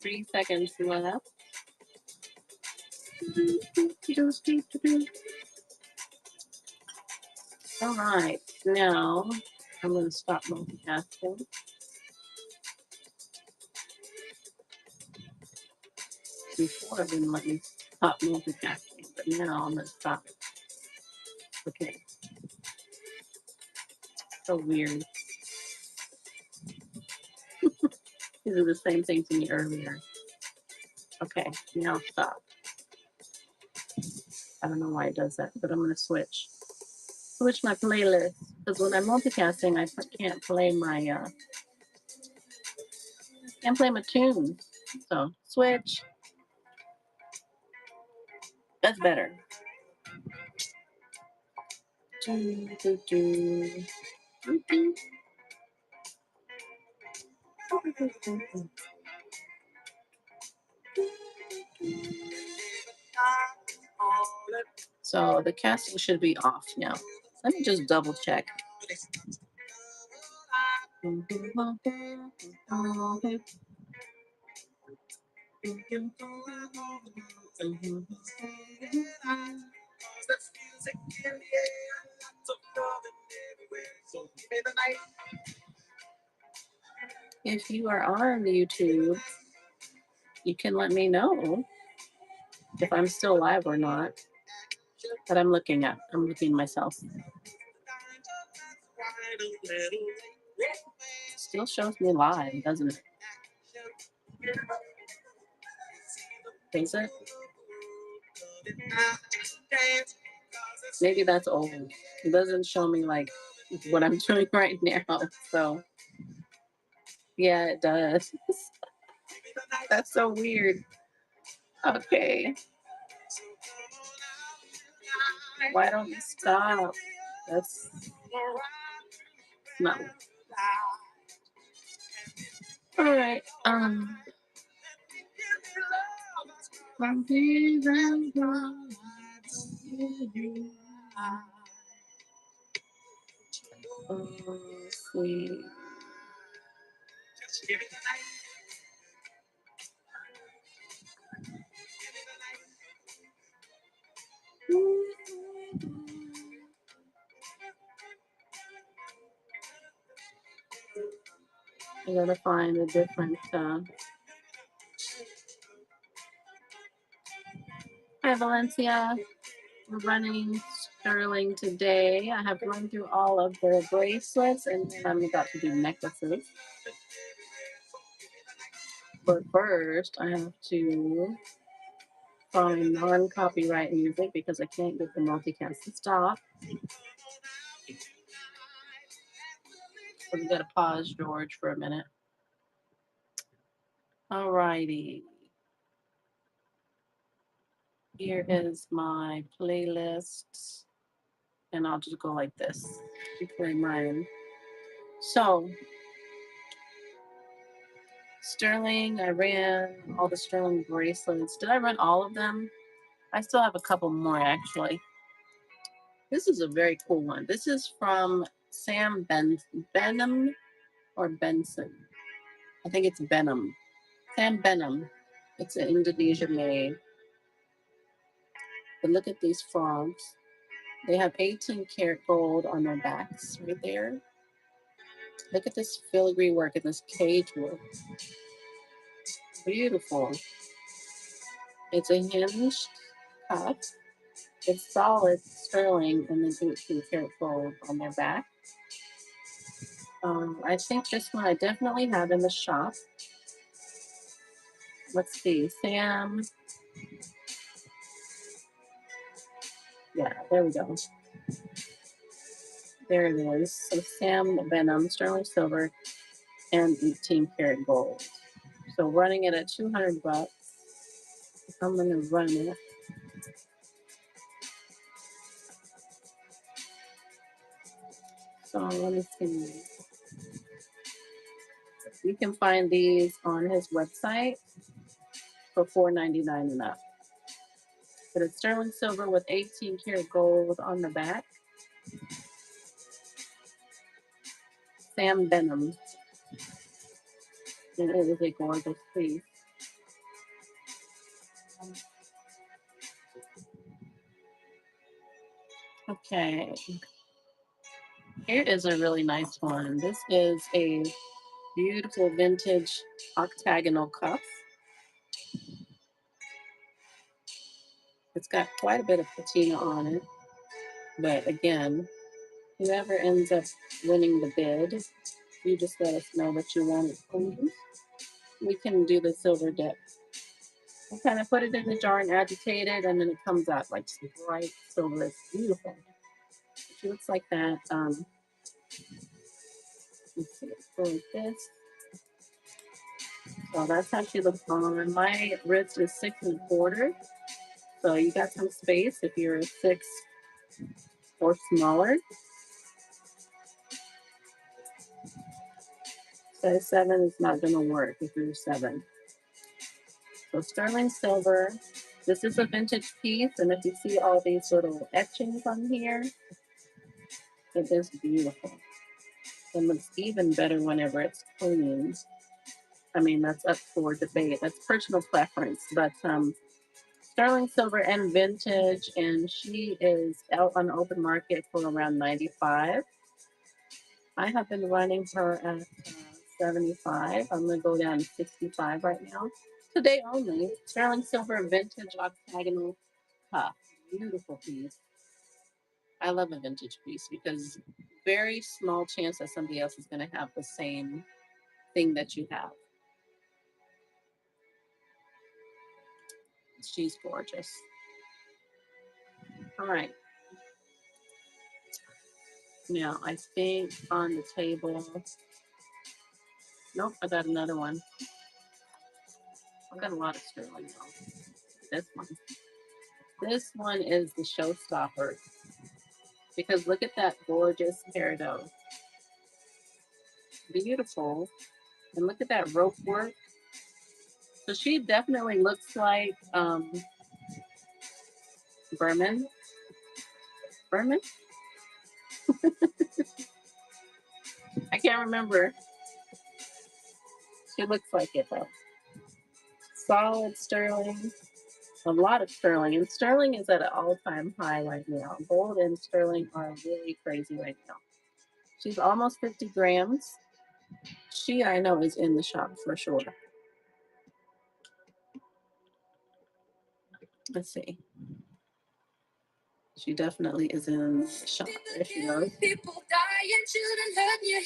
3 seconds left. All right, now I'm going to stop multitasking. Before it didn't let me stop multitasking, but now I'm going to stop it. Okay, so weird. It did the same thing to me earlier. Okay, now stop. I don't know why it does that, but I'm going to switch my playlist, because when I'm multitasking, I can't play my tunes. So switch. That's better. Do, do, do. Do, do. So the casting should be off now. Let me just double check. If you are on YouTube, you can let me know if I'm still live or not. That I'm looking myself. Still shows me live, doesn't it? Is it? Maybe that's old. It doesn't show me like what I'm doing right now. So yeah, it does. That's so weird. Okay. Why don't you stop? That's not. All right. Let's see. I gotta find a different. Hi, Valencia. We're running Sterling today. I have run through all of the bracelets, and then I'm about to do necklaces. But first, I have to find non-copyright music because I can't get the multicast to stop. So we gotta pause George for a minute. Alrighty. Here is my playlist. And I'll just go like this. Play mine. So Sterling, I ran all the Sterling bracelets. Did I run all of them? I still have a couple more actually. This is a very cool one. This is from Sam Benham or Benson. I think it's Benham. Sam Benham. It's an Indonesia made. But look at these frogs. They have 18 karat gold on their backs right there. Look at this filigree work and this cage work. Beautiful. It's a hinged cuff. It's solid sterling and then 18 karat gold on their back. I think this one I definitely have in the shop. Let's see, Sam. Yeah, there we go. There it is. So Sam Benham, sterling silver, and 18 karat gold. So running it at $200. I'm gonna run it. So let me see. You can find these on his website for $4.99 and up. But it's sterling silver with 18 karat gold on the back. Sam Benham. And it is a gorgeous piece. Okay, here is a really nice one. This is a beautiful vintage octagonal cuff. It's got quite a bit of patina on it, but again, whoever ends up winning the bid, you just let us know that you want it clean. We can do the silver dip. We kind of put it in the jar and agitate it, and then it comes out like bright silver. It's beautiful. She looks like that. Let's see, it's like this. So that's how she looks on. My wrist is 6 1/4. So you got some space if you're 6 or smaller. Size 7 is not going to work if you're 7. So sterling silver. This is a vintage piece, and if you see all these little etchings on here, it is beautiful. It looks even better whenever it's clean. I mean, that's up for debate. That's personal preference, but sterling silver and vintage, and she is out on the open market for around 95. I have been running her at 75. I'm going to go down to 65 right now. Today only. Sterling silver vintage octagonal cuff. Beautiful piece. I love a vintage piece because very small chance that somebody else is going to have the same thing that you have. She's gorgeous. All right. Now, I think on the table. Nope, I got another one. I've got a lot of sterling though. This one. This one is the showstopper because look at that gorgeous peridot. Beautiful. And look at that rope work. So she definitely looks like Berman. Berman? I can't remember. She looks like it though. Solid sterling. A lot of sterling. And sterling is at an all-time high right now. Gold and sterling are really crazy right now. She's almost 50 grams. She, I know, is in the shop for sure. Let's see. She definitely is in the shop. There she goes.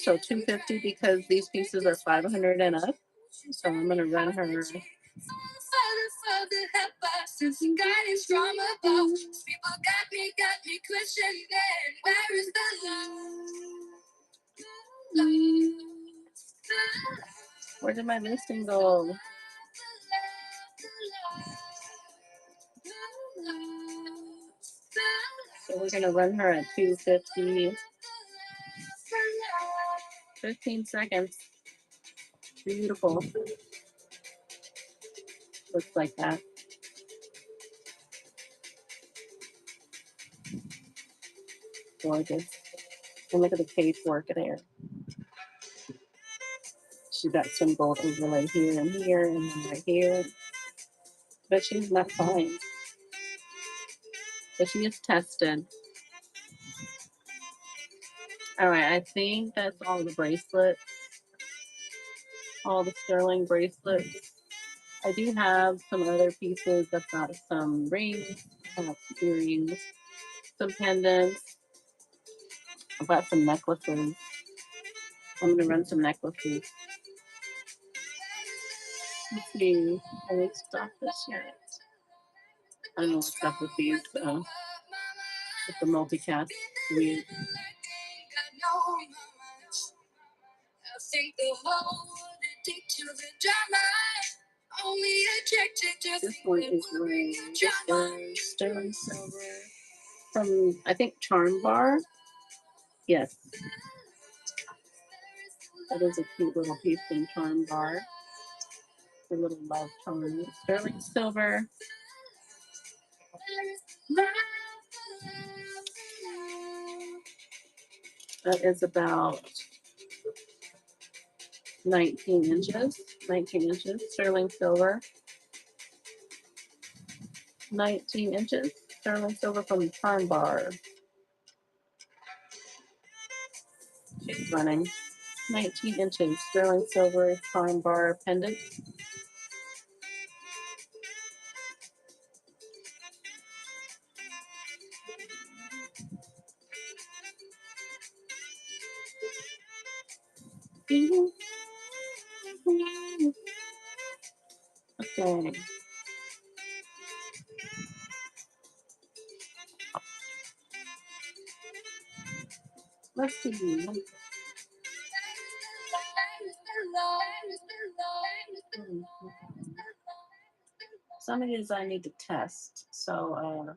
So 250 because these pieces are 500 and up. So I'm gonna run her. Where did my listing go? So we're gonna run her at 250. 15 seconds. Beautiful. Looks like that. Gorgeous. And look at the cage work there. She got some gold overlay here and here and then right here. But she's not fine. But she is tested. All right, I think that's all the bracelets. All the sterling bracelets. I do have some other pieces. I've got some rings, I have some earrings, some pendants. I've got some necklaces. I'm gonna run some necklaces. Let's see. Can we stop this yet? I don't know what's up with these. With the multicast. Weird. This one is ring. This is sterling silver from I think Charm Bar. Yes, that is a cute little piece from Charm Bar. A little love charm. Sterling silver. That is about 19 inches. 19 inches. Sterling silver. 19 inches. Sterling silver from Charm Bar. It's running. 19 inches, sterling silver, fine bar pendant. Okay. Let's see. Some of these I need to test. So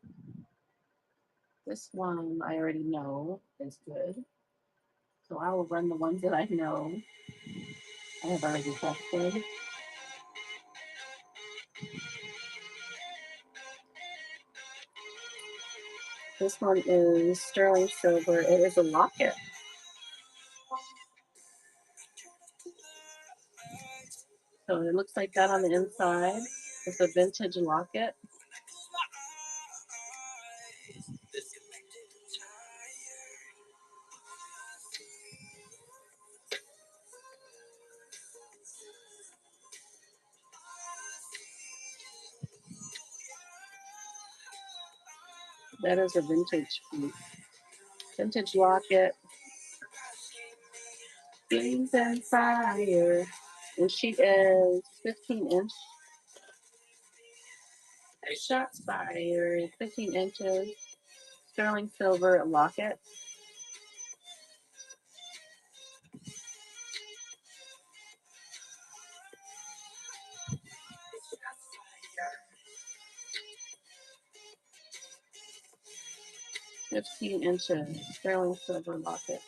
this one I already know is good. So I will run the ones that I know I have already tested. This one is sterling silver. It is a locket. So it looks like that on the inside. It's a vintage locket. That is a vintage piece. Vintage locket. Flames and fire. And she is 15 inch. Shots fired. 15 inches. Sterling silver locket. $15 sterling silver locket.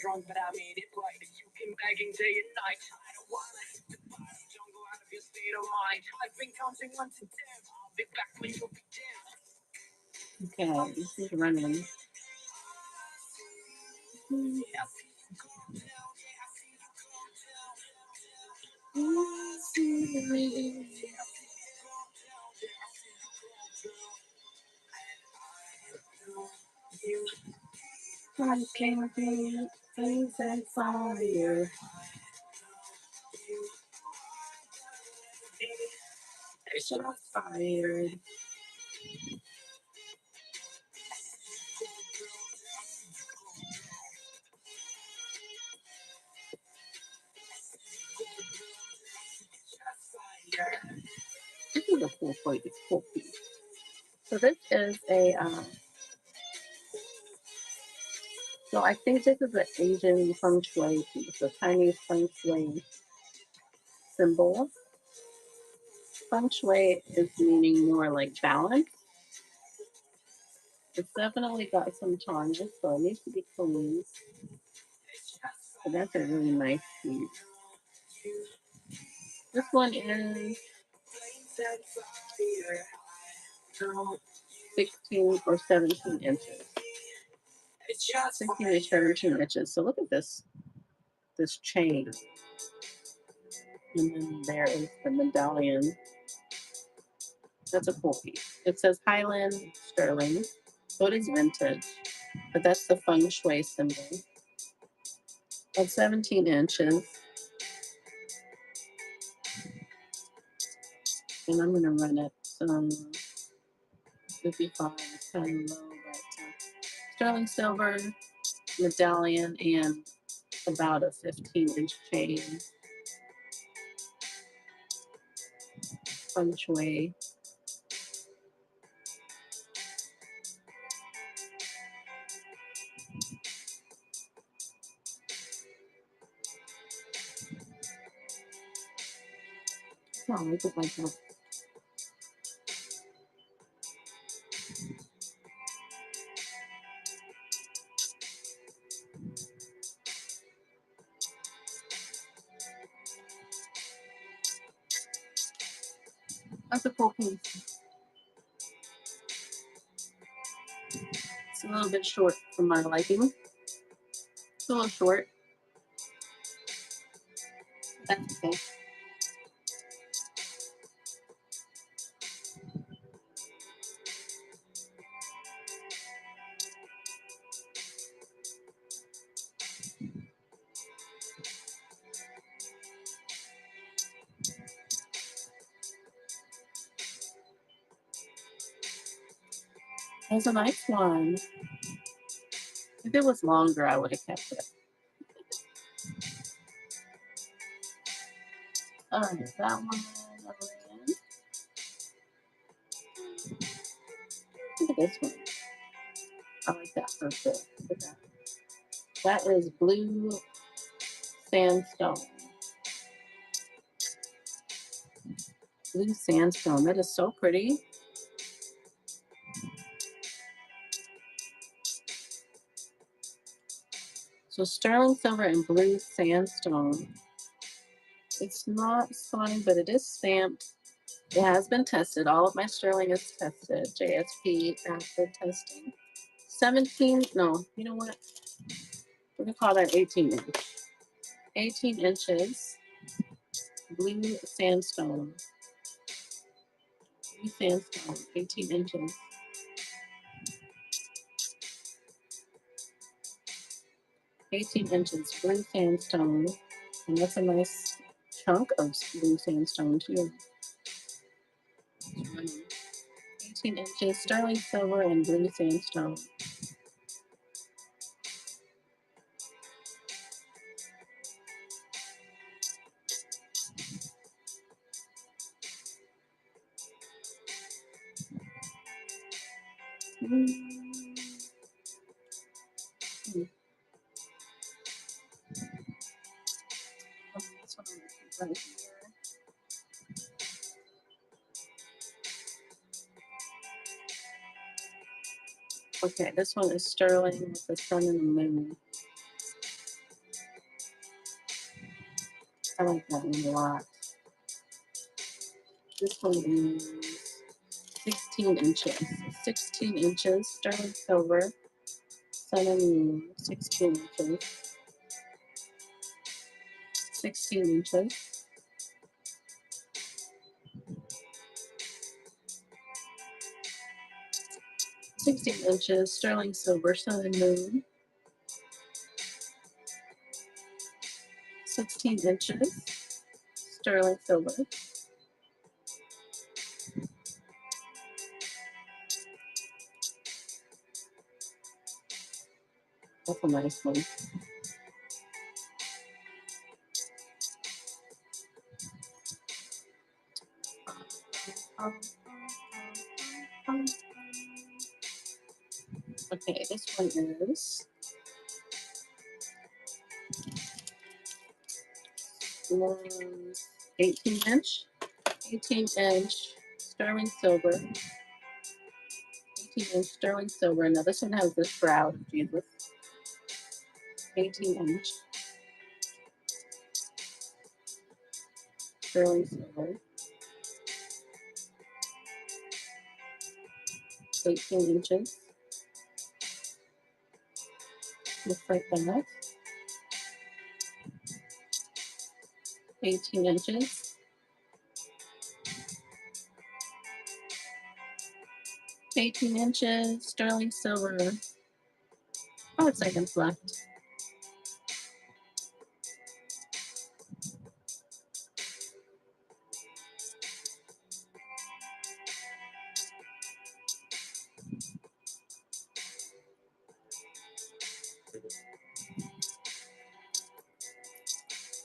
Drunk, but I made it bright. You been begging day and night. I don't wanna hit the body, don't go out of your state of mind. I've been counting 1 to 10. I'll be back when you begin. Okay, this is running. I can't be things and fire. Shots fired. This is a full plate. It's full piece. So this is a so I think this is an Asian feng shui piece, a Chinese feng shui symbol. Feng shui is meaning more like balance. It's definitely got some tarnish, so it needs to be cleaned. But that's a really nice piece. This one is 16 or 17 inches. 16 or 17 inches. So look at this chain. And then there is the medallion. That's a cool piece. It says Highland Sterling. So it is vintage, but that's the feng shui symbol. At 17 inches. And I'm going to run it 55, it's kind of low, but sterling silver, medallion, and about a 15-inch chain. Feng shui. Oh, look at like that. That's a cool piece. It's a little bit short for my liking. It's a little short. That's okay. That's a nice one. If it was longer, I would have kept it. All right, that one. Look at this one. I like that purple. Look at that. That is blue sandstone. Blue sandstone. That is so pretty. So sterling silver and blue sandstone. It's not signed, but it is stamped. It has been tested. All of my sterling is tested. JSP acid testing. 17, no, you know what? We're gonna call that 18 inch. 18 inches. Blue sandstone. Blue sandstone, 18 inches. 18 inches blue sandstone. And that's a nice chunk of blue sandstone too. 18 inches sterling silver and blue sandstone. Mm. This one right here. Okay, this one is sterling with the sun and the moon. I like that one a lot. This one is 16 inches. 16 inches, sterling silver, sun and moon, 16 inches. 16 inches. 16 inches, sterling silver, sun and moon. 16 inches, sterling silver. That's a nice one. Okay, this one is 18 inch, 18 inch sterling silver, 18 inch sterling silver. Now this one has the shroud of Jesus. 18 inch sterling silver, 18 inches. Looks like that. 18 inches. 18 inches sterling silver. 5 seconds left.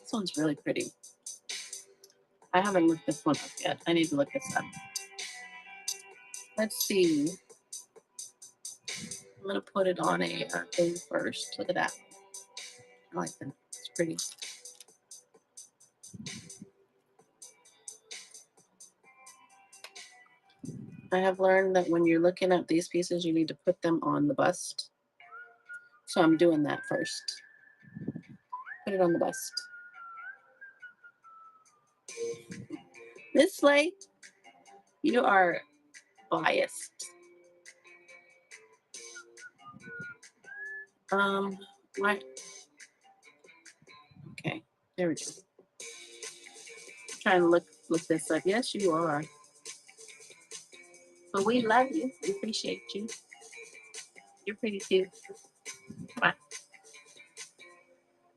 This one's really pretty. I haven't looked this one up yet. I need to look this up. Let's see. I'm gonna put it on a thing first. Look at that. I like that. It's pretty. I have learned that when you're looking at these pieces, you need to put them on the bust. So I'm doing that first. Put it on the bust. Miss Slay, you are biased. Why? Okay, there we go. Trying to look this up. Yes, you are. But we love you. We appreciate you. You're pretty cute. Bye.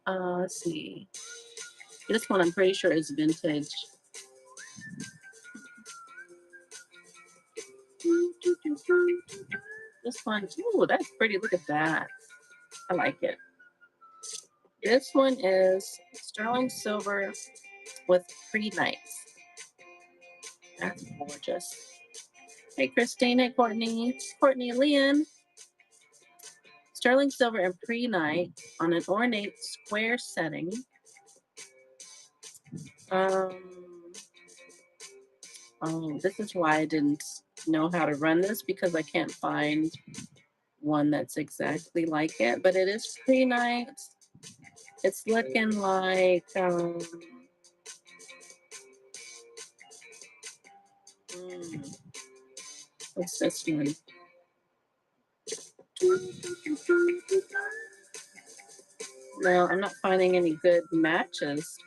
Let's see. This one I'm pretty sure is vintage. This one, ooh, that's pretty. Look at that. I like it. This one is sterling silver with pre-nights. That's gorgeous. Hey, Christina, Courtney, Leon. Sterling silver and pre-night on an ornate square setting. This is why I didn't know how to run this, because I can't find one that's exactly like it, but it is pre-night. It's looking like what's this one? No, I'm not finding any good matches.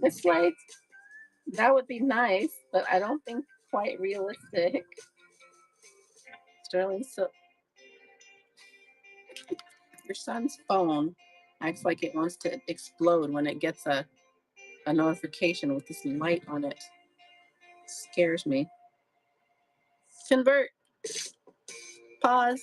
It's like, that would be nice, but I don't think quite realistic. Sterling, so your son's phone acts like it wants to explode when it gets a notification with this light on it. Scares me. Convert. Pause.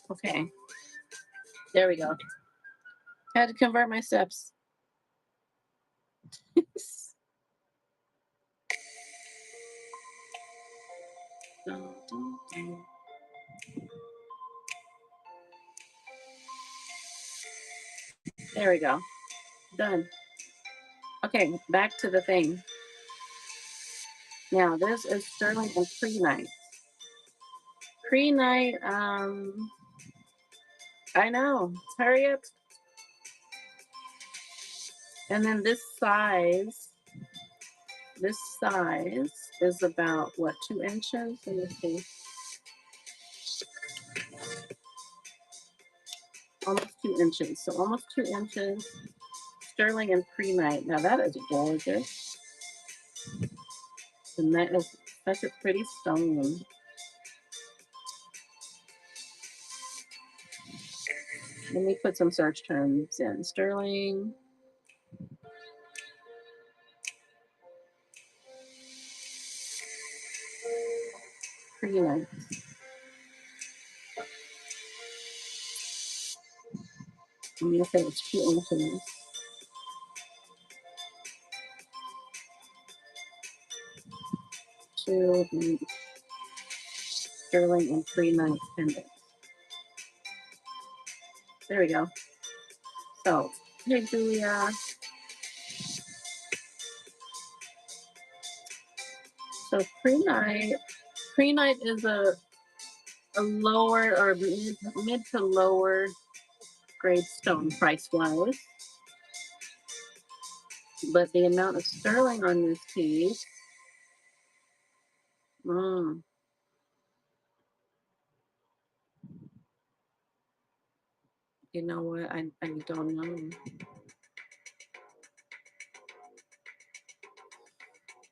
Okay. There we go. Had to convert my steps. There we go. Done. Okay, back to the thing. Now, this is sterling and pre-night. Pre-night, I know. Hurry up. And then this size is about, what, 2 inches? Let me see. Almost 2 inches. So almost 2 inches. Sterling and pre-night. Now that is gorgeous. And that is such a pretty stone. Let me put some search terms in. Sterling. Pre-night. I'm going to say it's 2 inches. Sterling and pre-night pendant. There we go. So, hey Julia. So pre-night is a lower or mid to lower grade stone price wise. But the amount of sterling on this piece, you know what? I don't know.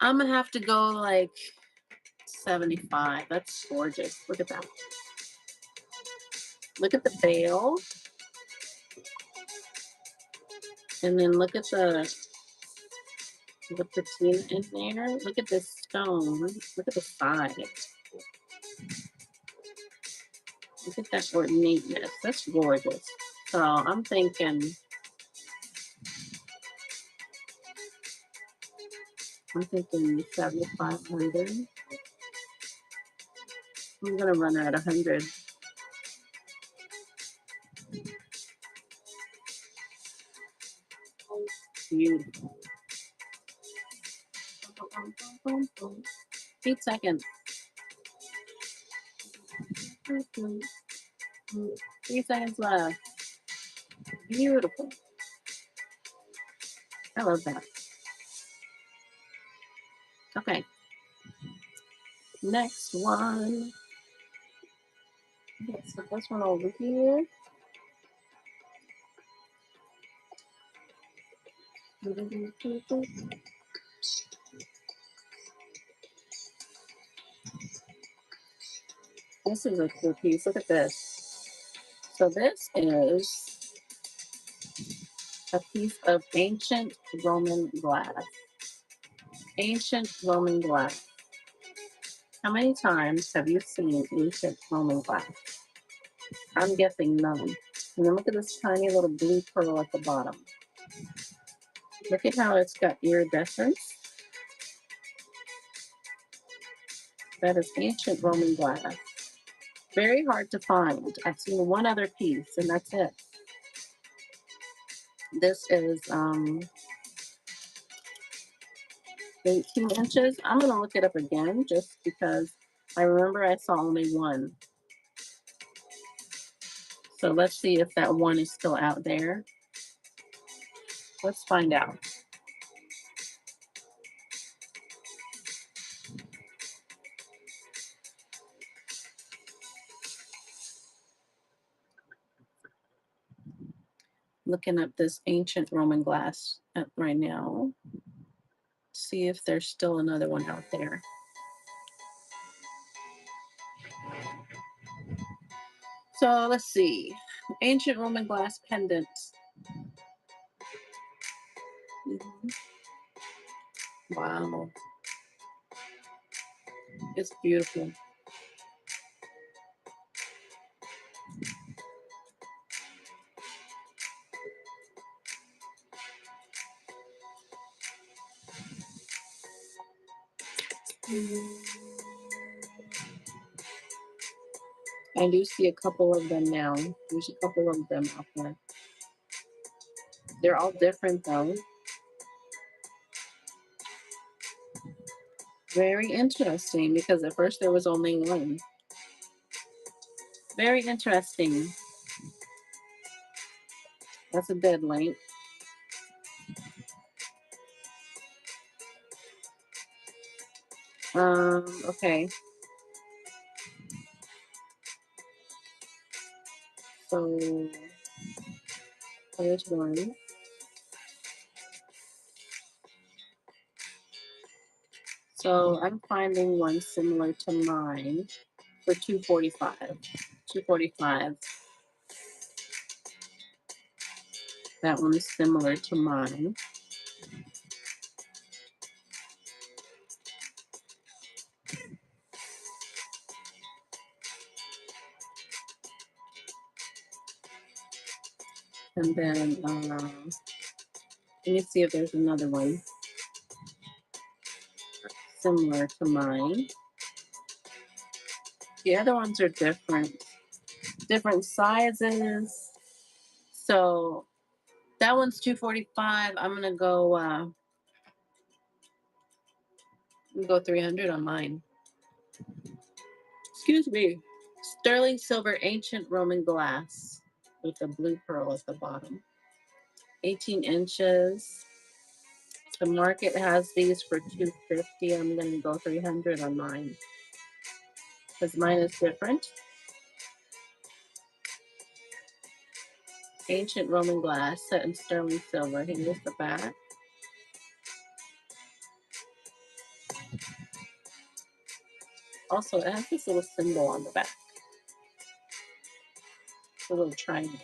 I'm gonna have to go like 75. That's gorgeous. Look at that. Look at the veil. And then look at the patina in there. Look at this stone. Look at the size. Look at that ornateness. That's gorgeous. So I'm thinking 7,500. I'm gonna run her at 100. Beautiful. 8 seconds. 3 seconds left. Beautiful. I love that. Okay. Next one. Okay, so this one over here. This is a cool piece. Look at this. So this is a piece of ancient Roman glass. Ancient Roman glass. How many times have you seen ancient Roman glass? I'm guessing none. And then look at this tiny little blue pearl at the bottom. Look at how it's got iridescence. That is ancient Roman glass. Very hard to find. I've seen one other piece, and that's it. This is 18 inches. I'm going to look it up again just because I remember I saw only one. So let's see if that one is still out there. Let's find out. Looking up this ancient Roman glass right now. See if there's still another one out there. So let's see. Ancient Roman glass pendants. Wow. It's beautiful. I do see a couple of them now. There's a couple of them out there. They're all different though. Very interesting because at first there was only one. Very interesting. That's a dead link. Okay. So there's one. So I'm finding one similar to mine for 245. 245. That one is similar to mine. And then let me see if there's another one similar to mine. The other ones are different sizes. So that one's 245. I'm gonna go 300 on mine. Excuse me. Sterling silver ancient Roman glass with a blue pearl at the bottom. 18 inches. The market has these for 250. I'm gonna go 300 on mine because mine is different. Ancient Roman glass set in sterling silver. Here's the back. Also, it has this little symbol on the back. It's a little triangle.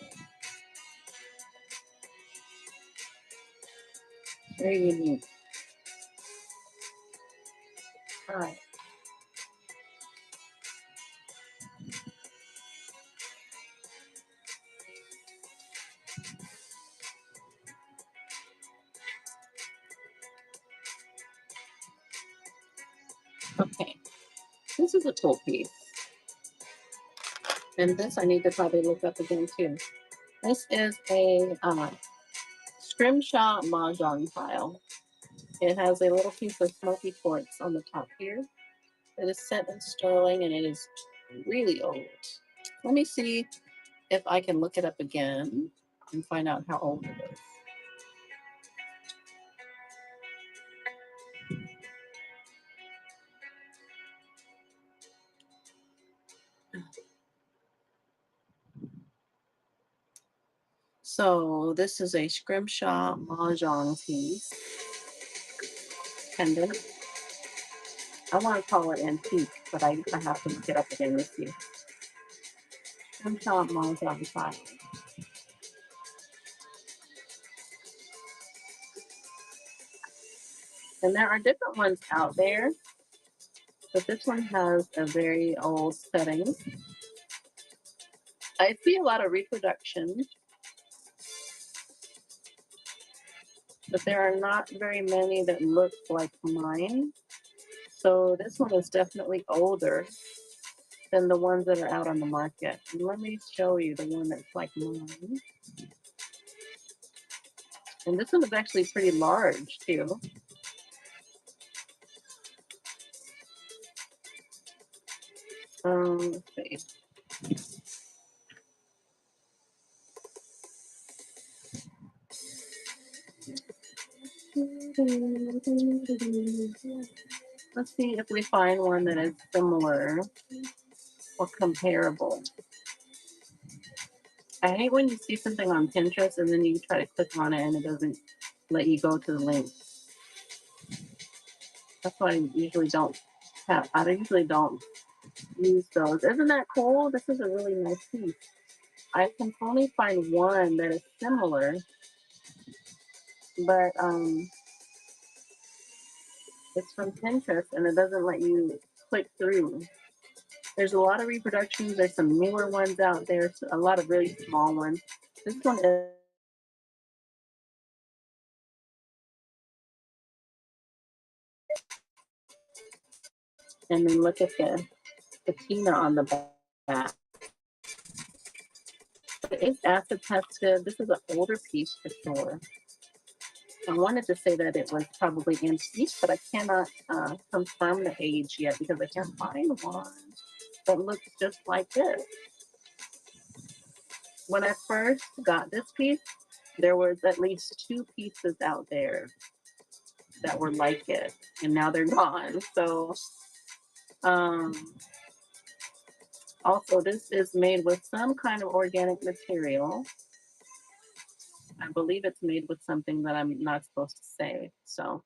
Very unique. All right. Okay. This is a cool piece. And this I need to probably look up again too. This is a scrimshaw mahjong tile. It has a little piece of smoky quartz on the top here. It is set in sterling and it is really old. Let me see if I can look it up again and find out how old it is. So this is a scrimshaw mahjong piece pendant. I want to call it antique, but I have to look it up again with you. Scrimshaw mahjong style. And there are different ones out there, but this one has a very old setting. I see a lot of reproduction, but there are not very many that look like mine. So this one is definitely older than the ones that are out on the market. And let me show you the one that's like mine. And this one is actually pretty large too. Let's see. Let's see if we find one that is similar or comparable. I hate when you see something on Pinterest and then you try to click on it and it doesn't let you go to the link. That's why I usually don't use those. Isn't that cool? This is a really nice piece. I can only find one that is similar, but it's from Pinterest and it doesn't let you click through. There's a lot of reproductions. There's some newer ones out there, a lot of really small ones. This one is, and then look at the patina on the back. It is acid tested. This is an older piece for sure. I wanted to say that it was probably antique, but I cannot confirm the age yet because I can't find one that looks just like this. When I first got this piece, there was at least 2 pieces out there that were like it, and now they're gone. So, um, also, this is made with some kind of organic material. I believe it's made with something that I'm not supposed to say. So,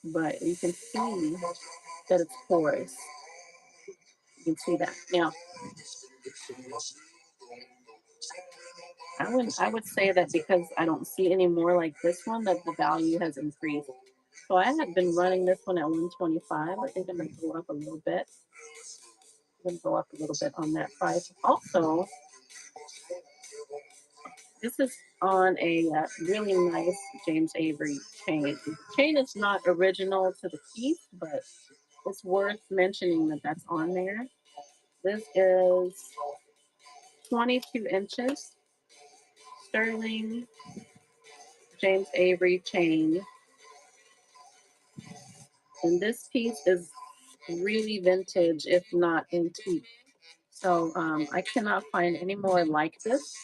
but you can see that it's porous. You can see that. Now, I would say that because I don't see any more like this one, that the value has increased. So I had been running this one at 125. I think I'm gonna go up a little bit. I'm gonna go up a little bit on that price. Also, this is on a really nice James Avery chain. The chain is not original to the piece, but it's worth mentioning that that's on there. This is 22 inches, sterling James Avery chain. And this piece is really vintage, if not antique. So I cannot find any more like this.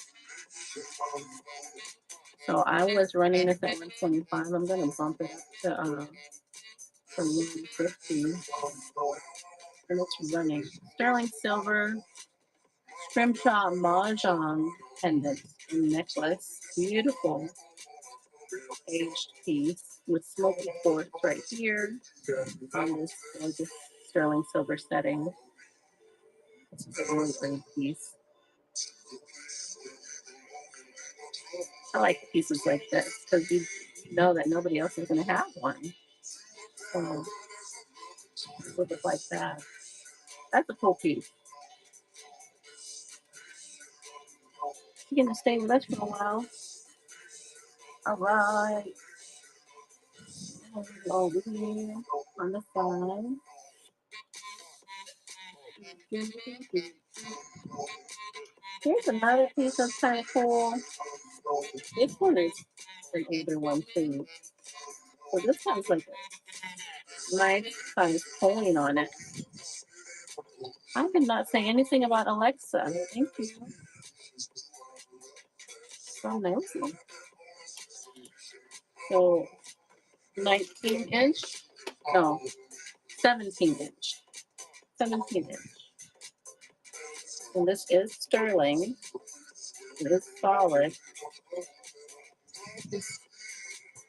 So I was running this at 125. I'm going to bump it up to 150. And it's running. Sterling silver, scrimshaw mahjong pendant and necklace. Beautiful aged piece with smoky quartz right here on this gorgeous sterling silver setting. It's a really great piece. I like pieces like this because you know that nobody else is going to have one. So with it like that, that's a cool piece. You're going to stay with us for a while. All right. Over here on the side. Here's another piece that's kind of cool. This one is an older one too. So this has like a nice size coin on it. I did not say anything about Alexa. Thank you. So nice. So 19 inch? No, 17 inch. 17 inch. And this is sterling. It's solid.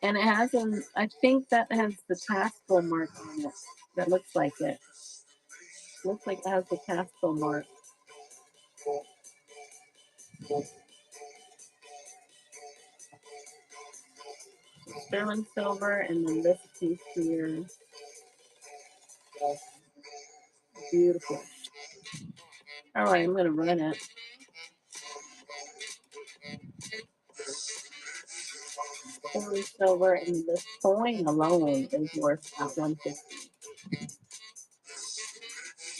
And it has an, I think that has the tassel mark on it. That looks like it. Looks like it has the tassel mark. Sterling silver, and then this piece here. Beautiful. All right, I'm gonna run it. Sterling silver, and this coin alone is worth about 150.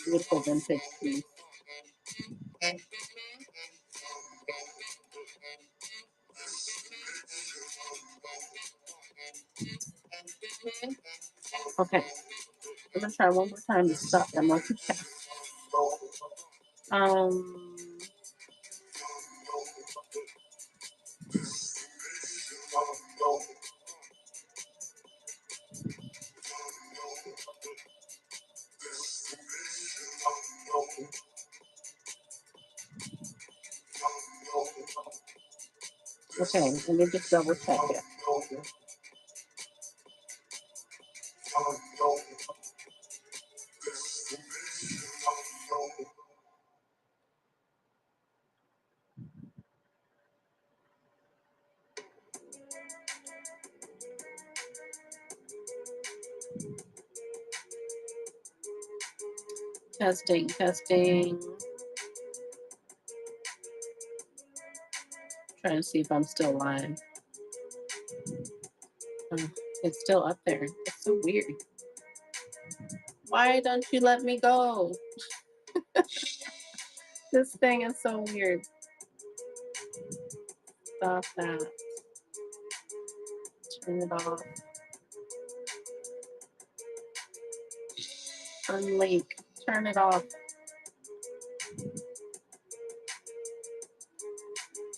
Beautiful vintage piece. Okay, I'm gonna try one more time to stop that multitask. Um, okay, let me just double check it. Testing, testing. Trying to see if I'm still live. It's still up there. It's so weird. Why don't you let me go? This thing is so weird. Stop that. Turn it off. Unlink. Turn it off.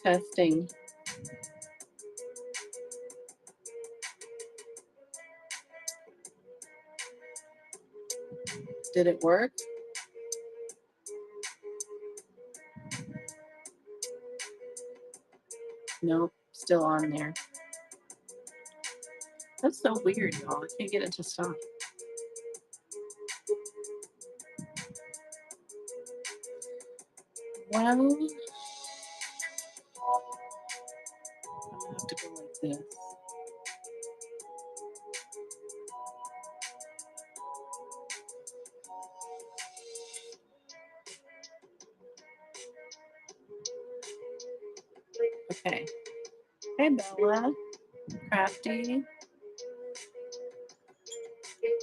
Testing. Did it work? Nope. Still on there. That's so weird, y'all. I can't get it to stop. Well, I'm gonna have to go like this. Okay. Hey, Bella. Crafty.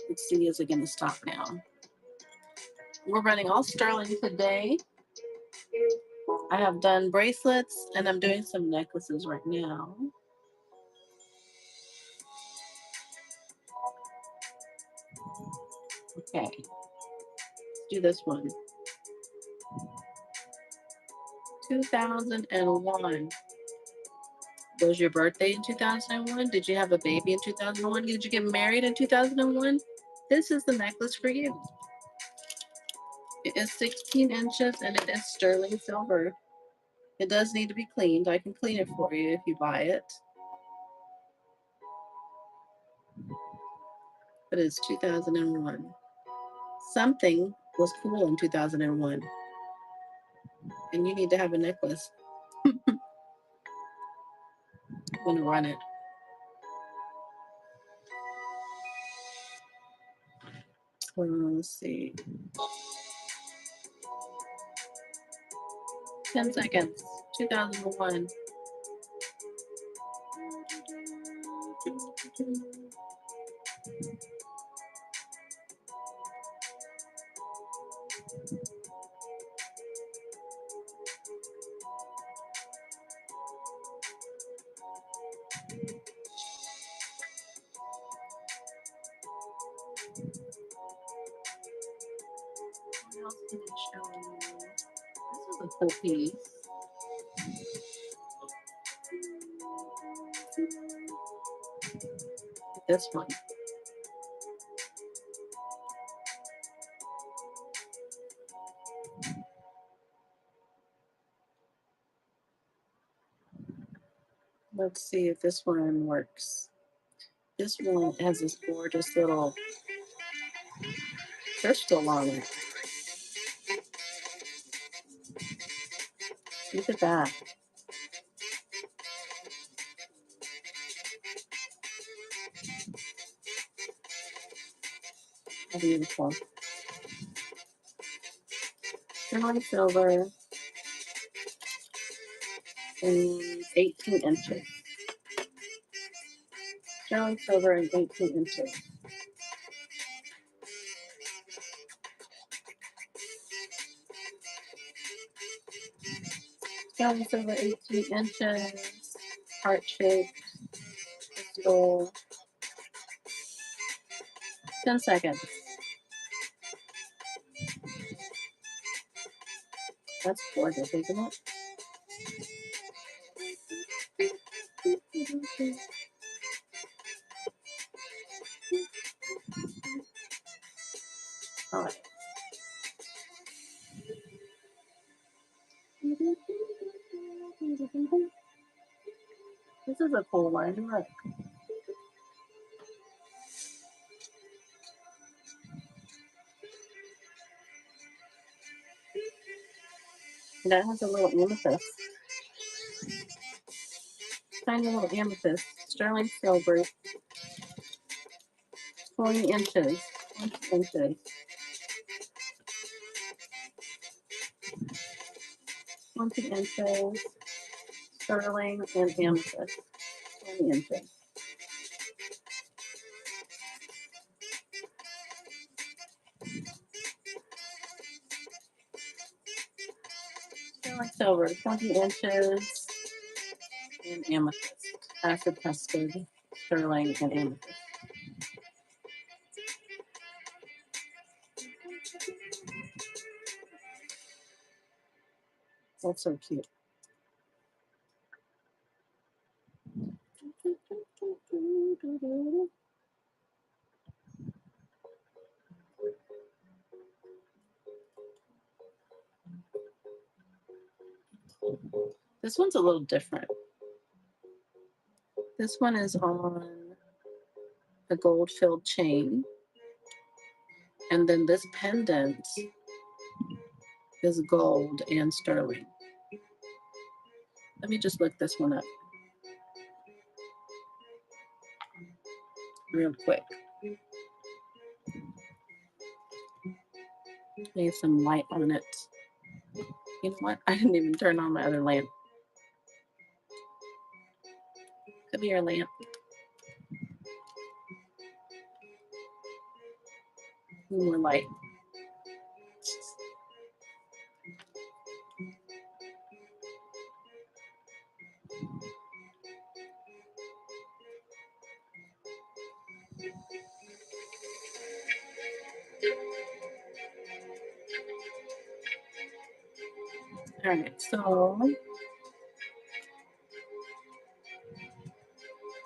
Let's see, is it going to stop now? We're running all sterling today. I have done bracelets and I'm doing some necklaces right now. Okay. Let's do this one. 2001. Was your birthday in 2001? Did you have a baby in 2001? Did you get married in 2001? This is the necklace for you. It is 16 inches and it is sterling silver. It does need to be cleaned. I can clean it for you if you buy it. But it's 2001. Something was cool in 2001. And you need to have a necklace. I'm going to run it. Let's see. 10 seconds. 2001. What else can I show you? This is a cool piece. This one. Let's see if this one works. This one has this gorgeous little crystal on it. Look at that. How beautiful. Sterling silver in 18 inches. Sterling silver in 18 inches. Sterling silver 18 inches. Heart shaped. Crystal. 10 seconds. That's gorgeous, isn't it? All right. This is a cool one. Look. That has a little amethyst. Tiny little amethyst. Sterling silver. 20 inches. 20 inches. 20 inches. Sterling and amethyst. 20 inches. Sterling silver. 20 inches. And amethyst. Acid tested. Sterling and amethyst. That's so cute. This one's a little different. This one is on a gold filled chain. And then this pendant is gold and sterling. Let me just look this one up real quick. Need some light on it. You know what? I didn't even turn on my other lamp. Come here, lamp. Need more light. All right, so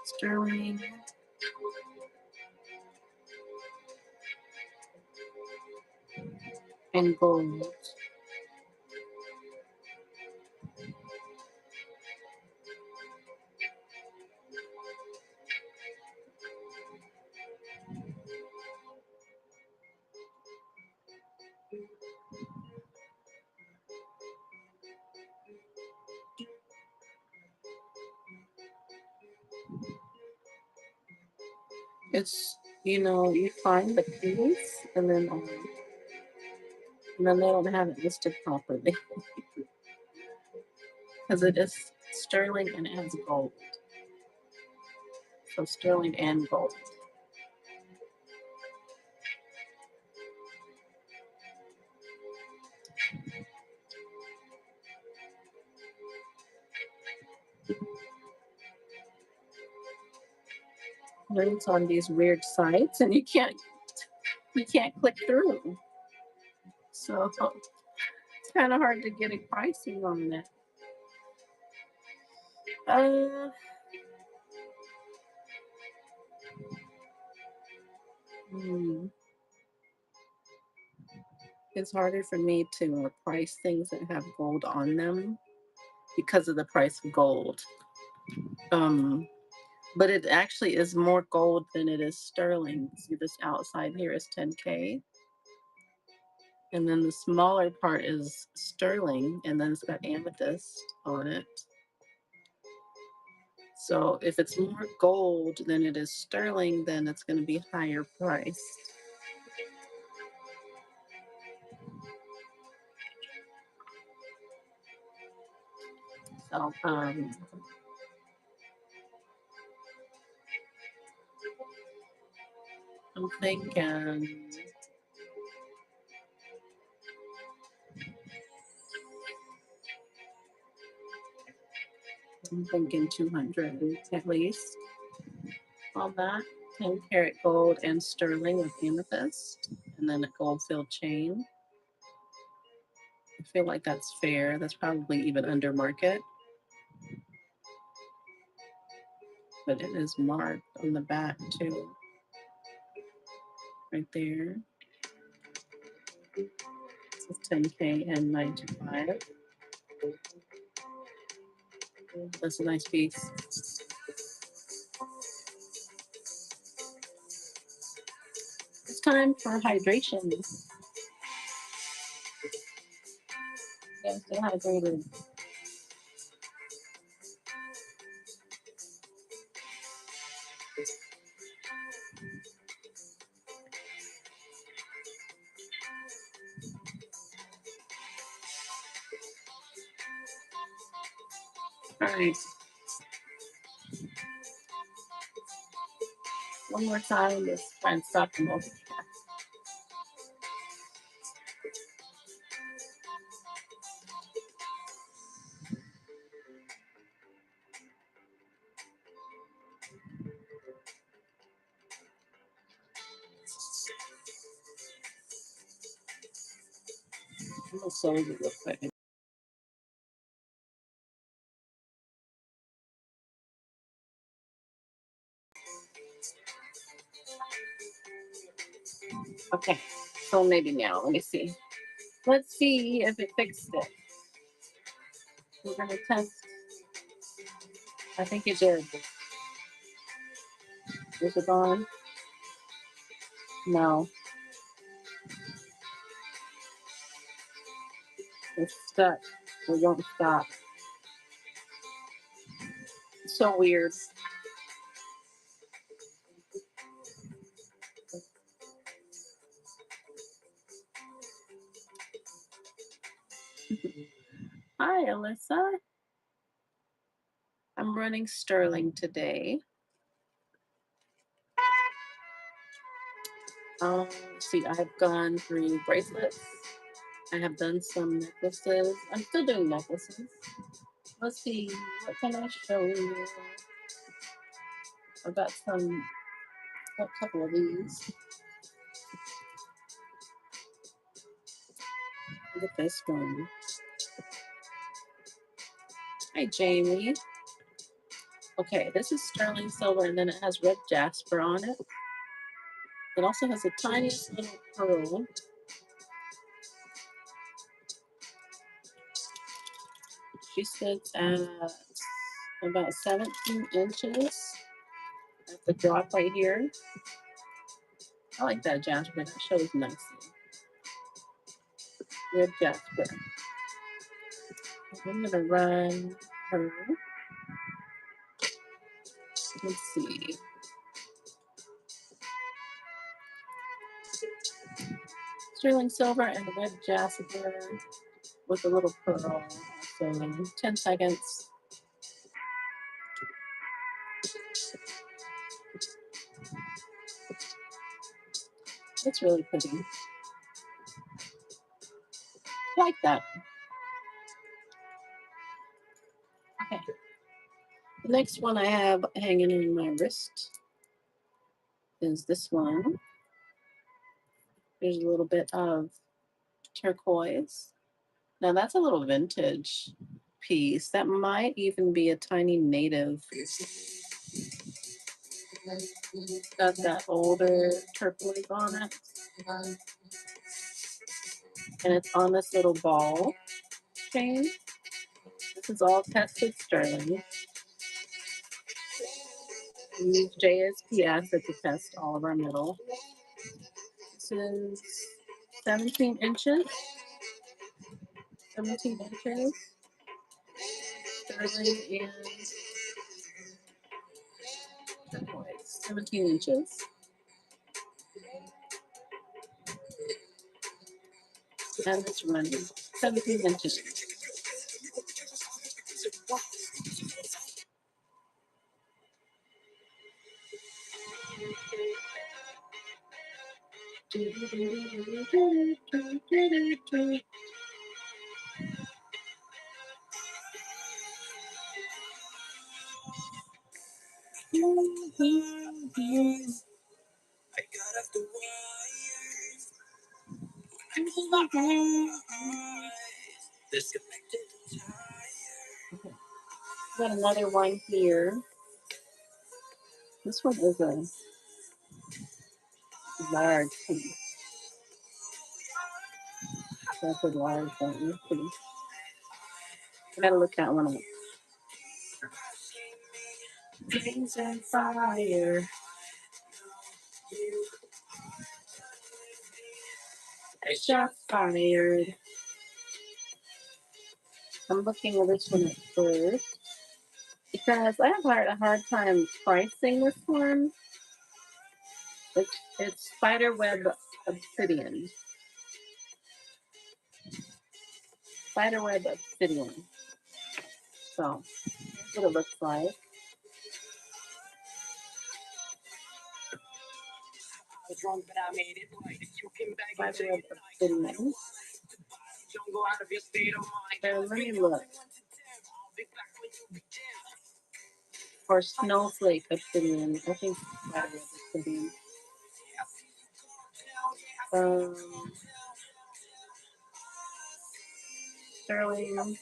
sterling and gold. It's, you find the piece and then they don't have it listed properly because it is sterling and it has gold. So sterling and gold. It's on these weird sites and you can't click through. So it's kind of hard to get a pricing on that. It's harder for me to price things that have gold on them because of the price of gold. But it actually is more gold than it is sterling. See, this outside here is 10K. And then the smaller part is sterling, and then it's got amethyst on it. So if it's more gold than it is sterling, then it's going to be higher priced. So I'm thinking 200 at least on that. 10 karat gold and sterling with amethyst, and then a gold filled chain. I feel like that's fair. That's probably even under market, but it is marked on the back too, right there. This is 10K and 95. That's a nice piece. It's time for hydration. Yeah, stay hydrated. All right. One more time. Let's try and stop the multitask. I'm gonna close it real quick. Okay, so maybe now. Let me see. Let's see if it fixed it. We're gonna test. I think it did. Is it on? No. It's stuck. We won't stop. It's so weird. Hi, Alyssa. I'm running sterling today. See, I've gone through bracelets. I have done some necklaces. I'm still doing necklaces. Let's see, what can I show you? I've got a couple of these. Look at this one. Hi, Jamie. Okay, this is sterling silver, and then it has red jasper on it. It also has a tiniest little pearl. She sits at about 17 inches at the drop right here. I like that jasper. That shows nicely. Red jasper. I'm gonna run her. Let's see. Sterling silver and red jasper with a little pearl. So 10 seconds. It's really pretty. I like that. Okay. The next one I have hanging on my wrist is this one. There's a little bit of turquoise. Now that's a little vintage piece. That might even be a tiny native. Got that older turquoise on it. And it's on this little ball chain. This is all tested sterling. We use JSP acid to test all of our metal. This is 17 inches. 17 inches. Sterling and turquoise. 17 inches. And it's running 17 inches. Got another one here. This one is a large piece. That's a large one. I gotta look that one up. Flames and fire. Shots fired. I'm looking at this one at first because I have had a hard time pricing this one. It's spiderweb obsidian. Spiderweb obsidian. So here's what it looks like. Spiderweb obsidian. And let me look. Or snowflake obsidian. I think spiderweb obsidian. Sterling.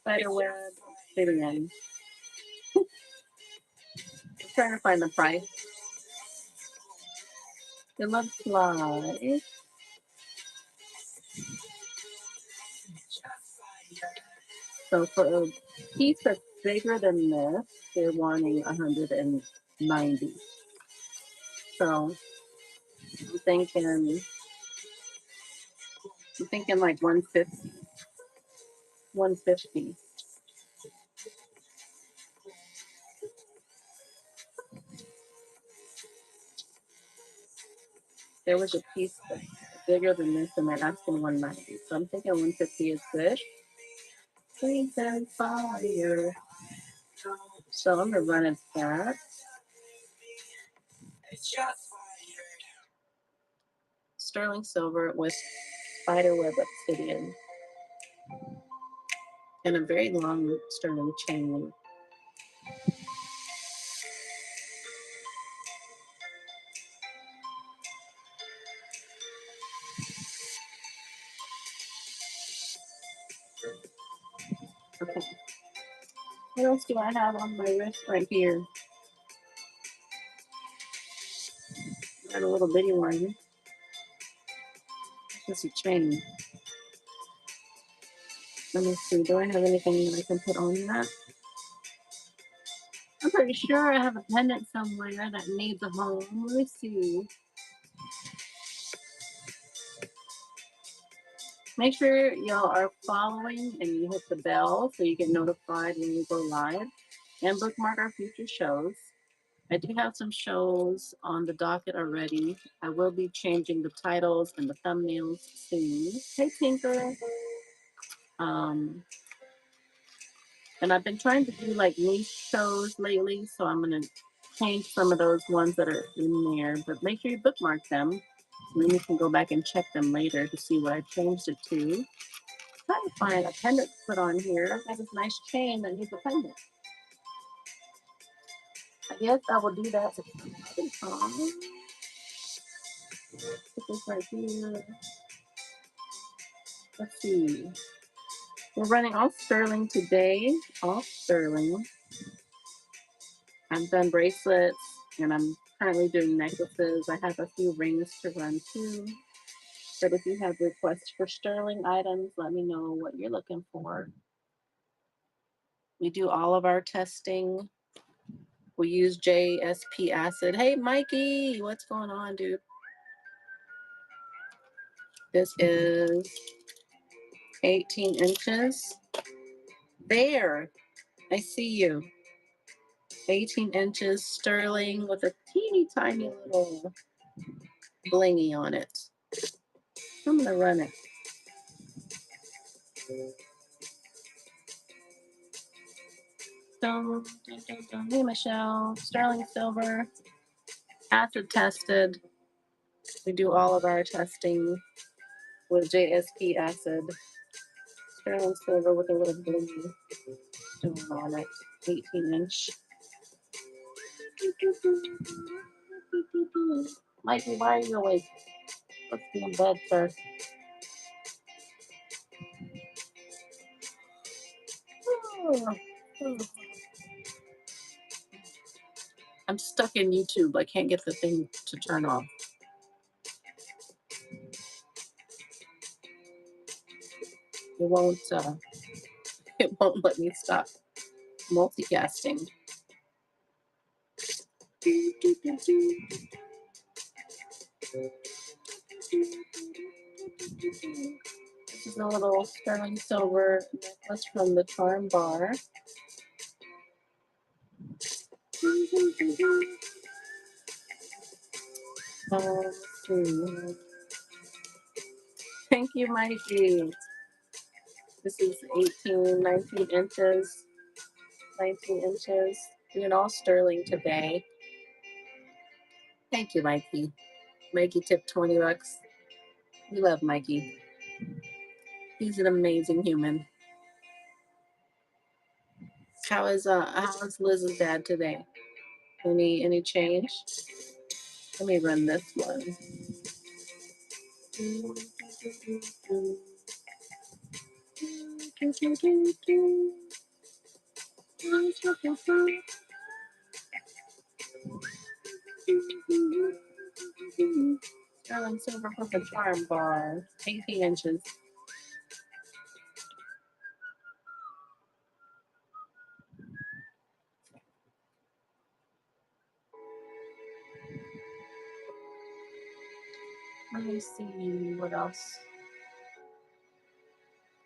Spiderweb obsidian. I'm trying to find the price. It looks like so for a piece that's bigger than this, they're wanting 190. So I'm thinking like 150. 150. There was a piece that's bigger than this, and they're asking 190. So I'm thinking 150 is good. Flames and fire. So I'm gonna run it back. Sterling silver with spiderweb obsidian and a very long sterling chain. Okay. What else do I have on my wrist right here? Got a little bitty one. Just a chain. Let me see. Do I have anything that I can put on that? I'm pretty sure I have a pendant somewhere that needs a home. Let me see. Make sure y'all are following and you hit the bell so you get notified when we go live and bookmark our future shows. I do have some shows on the docket already. I will be changing the titles and the thumbnails soon. Hey, Tinker. Um, and I've been trying to do like niche shows lately, so I'm going to change some of those ones that are in there. But make sure you bookmark them, and then you can go back and check them later to see what I changed it to. Trying to find a pendant to put on here. I have this nice chain that needs a pendant. I guess I will do that. Put this right here. Let's see. We're running all sterling today. All sterling. I've done bracelets. And I'm currently doing necklaces. I have a few rings to run too. But if you have requests for sterling items, let me know what you're looking for. We do all of our testing. We use JSP acid. Hey, Mikey, what's going on, dude? This is 18 inches. There, I see you. 18 inches sterling with a teeny tiny little blingy on it. I'm gonna run it. Dun, dun, dun, dun. Hey, Michelle. Sterling silver, acid tested. We do all of our testing with JSP acid. Sterling silver with a little blingy stone on it. 18-inch. Mikey, why are you awake? Let's be in bed, sir. I'm stuck in YouTube. I can't get the thing to turn off. It won't. It won't let me stop multicasting. This is a little sterling silver necklace from the Charm Bar. Let's see. Thank you, Mikey. This is 18, 19 inches. 19 inches. Doing all sterling today. Thank you, Mikey. Mikey tipped 20 bucks. We love Mikey. He's an amazing human. How's Liz's dad today? Any change? Let me run this one. Sterling silver from the Charm Bar, 18 inches. Let me see what else.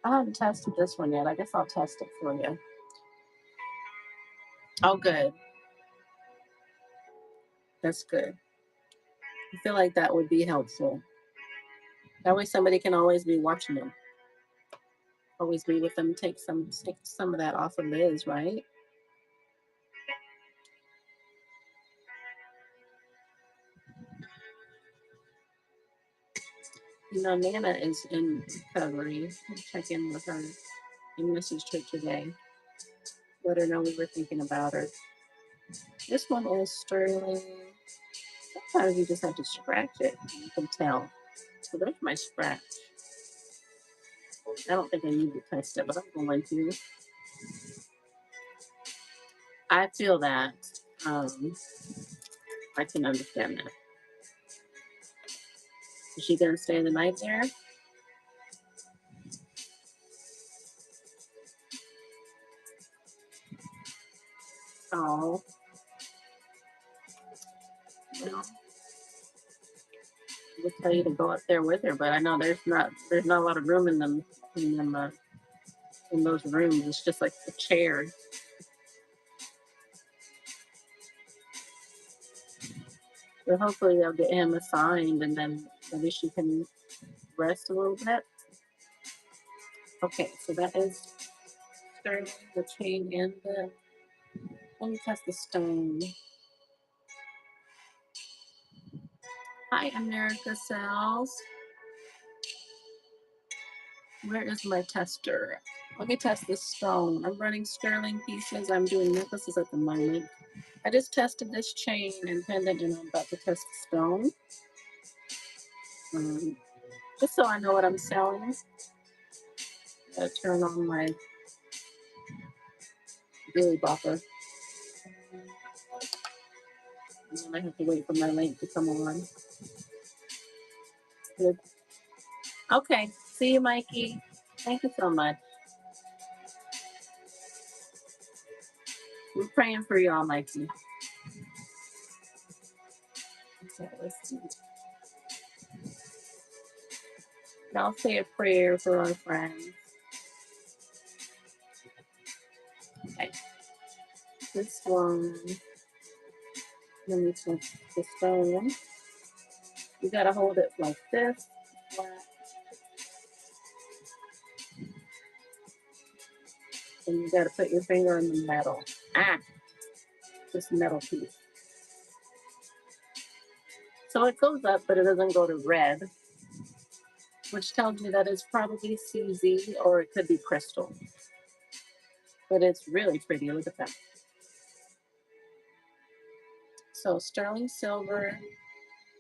I haven't tested this one yet. I guess I'll test it for you. Oh, good. That's good. I feel like that would be helpful. That way somebody can always be watching them. Always be with them. Take some of that off of Liz, right? You know, Nana is in recovery. I'll check in with her and message her today. Let her know we were thinking about her. This one is sterling. Sometimes you just have to scratch it. You can tell. So there's my scratch. I don't think I need to test it, but I'm going to. I feel that. I can understand that. Is she going to stay the night there? Oh. Well, I would tell you to go up there with her, but I know there's not a lot of room in in those rooms. It's just like the chair. So hopefully they'll get him assigned and then maybe she can rest a little bit. Okay, so that is sterling, the chain, and the. Let me test the stone. Hi, America Cells. Where is my tester? Let me test this stone. I'm running sterling pieces. I'm doing necklaces at the moment. I just tested this chain and pendant, and I'm about to test the stone. Just so I know what I'm selling. Gotta turn on my Billy Bopper. And then I have to wait for my link to come on. Good. Okay. See you, Mikey. Thank you so much. We're praying for y'all, Mikey. Okay, let's see. Y'all say a prayer for our friends. Okay. This one, let me touch the stone. You gotta hold it like this, flat, and you gotta put your finger in the metal. This metal piece. So it goes up, but it doesn't go to red, which tells me that it's probably CZ or it could be crystal. But it's really pretty. Look at that. So sterling silver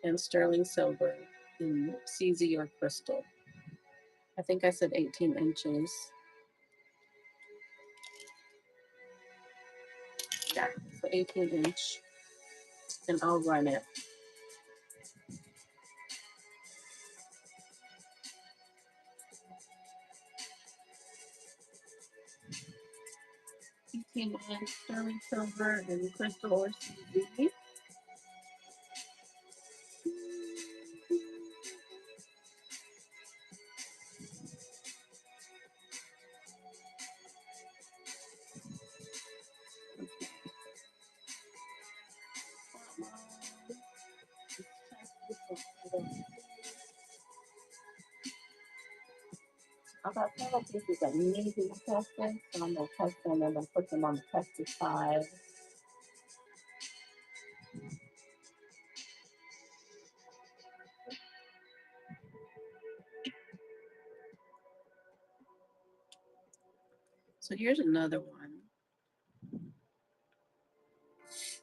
and sterling silver in CZ or crystal. I think I said 18 inches. Yeah, so 18 inch. And I'll run it. And sterling silver and crystal or CZ. I got several pieces that need to be tested, so I'm gonna test them and then put them on the tested side. So here's another one.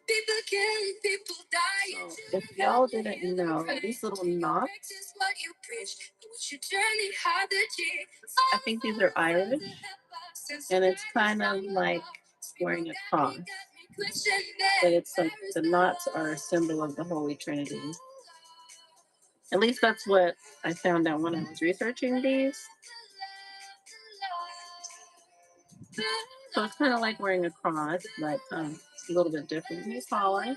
People kill, people die. So if y'all didn't know, these little knots, I think these are Irish, and it's kind of like wearing a cross. But it's like the knots are a symbol of the Holy Trinity. At least that's what I found out when I was researching these. So it's kind of like wearing a cross, but a little bit different. Smaller.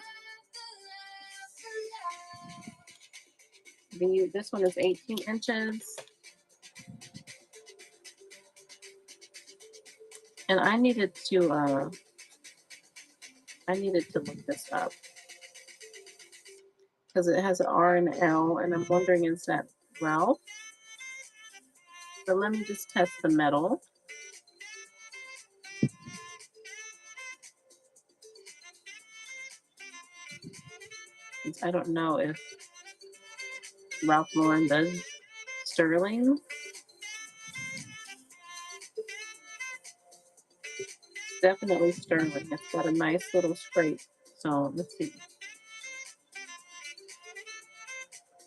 This one is 18 inches. And I needed to look this up because it has an R and an L, and I'm wondering, is that Ralph? So let me just test the metal. I don't know if Ralph Lauren does sterling. Definitely sterling. It's got a nice little scrape. So let's see.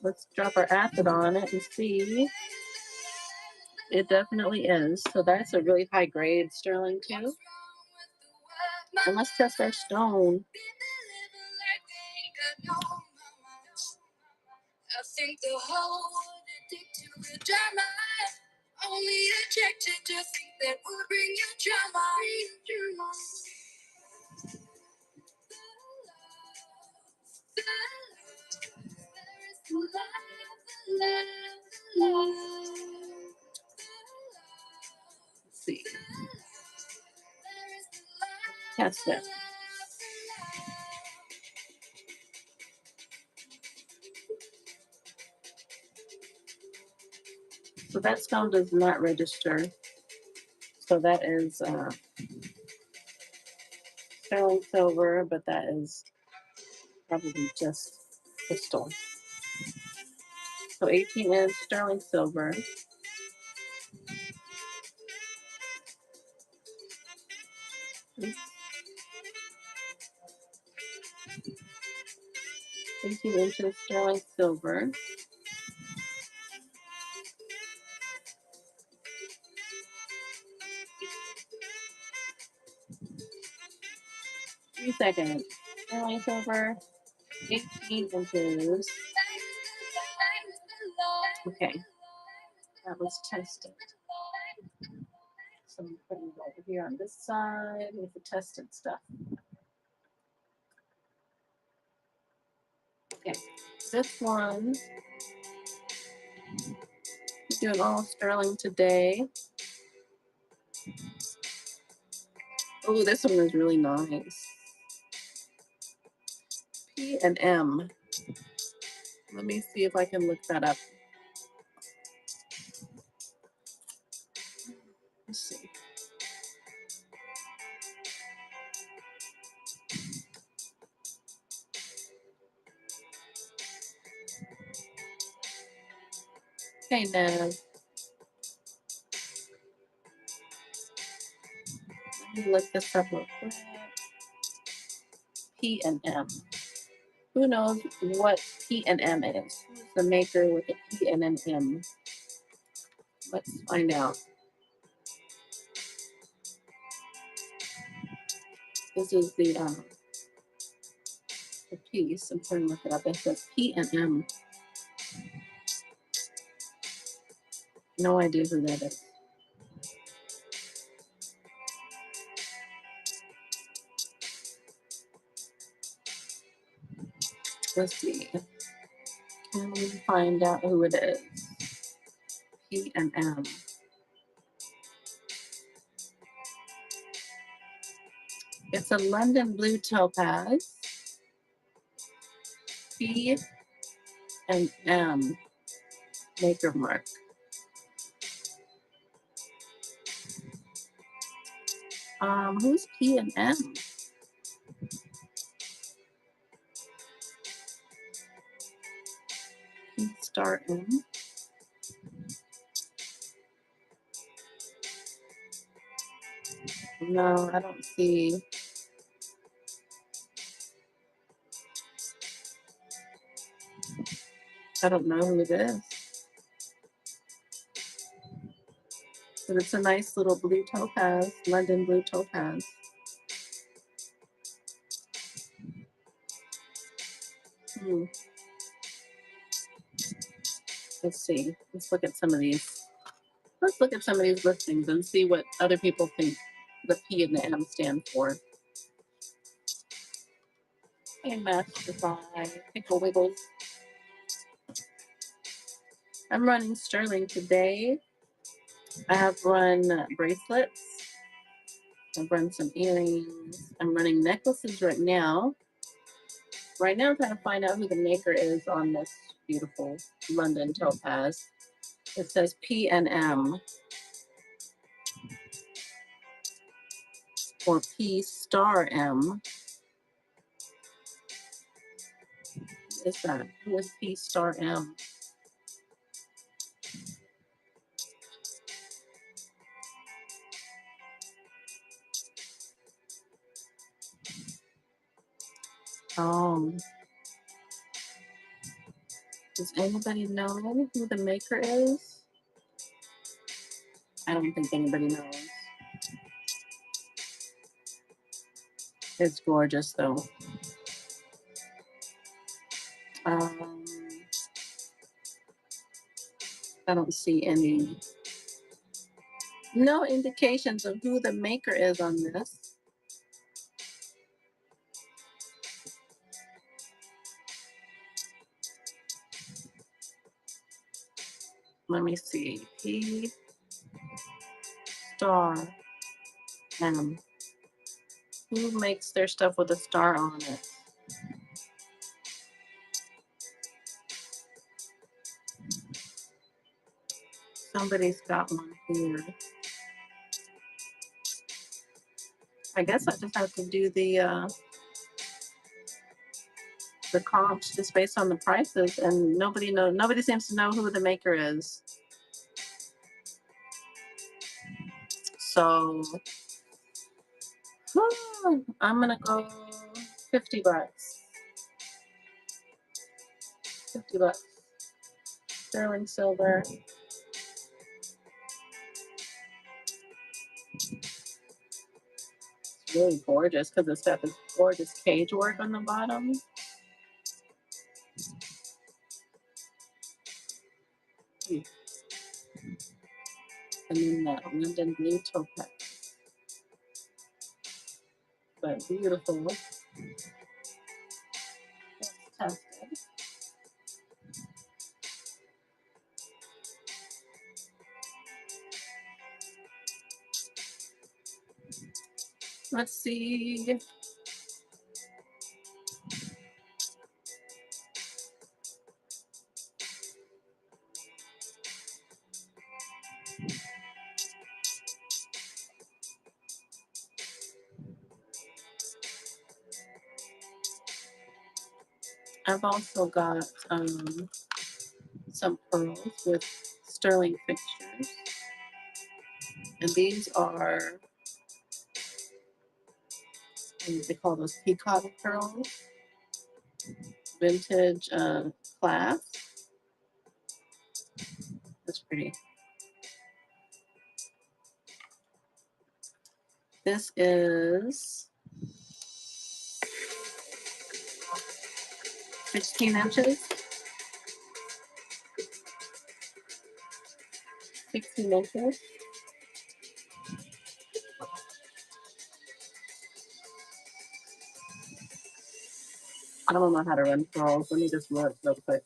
Let's drop our acid on it and see. It definitely is. So that's a really high grade sterling too. And let's test our stone. I think the whole world addicted to drama. Only attracted to think that would bring you drama. Let's see. Test it. So that stone does not register. So that is sterling silver, but that is probably just crystal. So 18 inch sterling silver. Oops. 18 inches sterling silver. Seconds. Sterling silver. 18 inches. Okay, that was tested. So I'm putting it over here on this side with the tested stuff. Okay, this one, doing all sterling today. Oh, this one is really nice. P&M. Let me see if I can look that up. Let's see. Okay, Nev. Let me look this up real quick. P&M. Who knows what P&M is? Who's the maker with the P&M? Let's find out. This is the piece. I'm trying to look it up. It says P&M. No idea who that is. Let's see. Can we find out who it is? P&M. It's a London blue topaz. P&M maker mark. Who's P&M? P star M. No, I don't see. I don't know who it is. But it's a nice little blue topaz, London blue topaz. Let's see. Let's look at some of these. Let's look at some of these listings and see what other people think the P and the M stand for. Hey, Masterify, Pickle Wiggles. I'm running sterling today. I have run bracelets. I've run some earrings. I'm running necklaces right now. Right now, I'm trying to find out who the maker is on this beautiful London topaz. It says P&M or P star M. What is that? Who is P star M? Oh, does anybody know who the maker is? I don't think anybody knows. It's gorgeous though. Um, I don't see no indications of who the maker is on this. Let me see. P star M. Who makes their stuff with a star on it? Somebody's got one here. I guess I just have to do the comps just based on the prices, and nobody seems to know who the maker is. So I'm gonna go $50. $50. Sterling silver. It's really gorgeous because the stuff is gorgeous cage work on the bottom. And then the London Blue Topaz. But beautiful. That's tested. Let's see. I've also got some pearls with sterling fixtures. And these are, they call those peacock pearls, vintage clasp. That's pretty. This is 16 inches. 16 inches. I don't know how to run pearls. Let me just look real quick.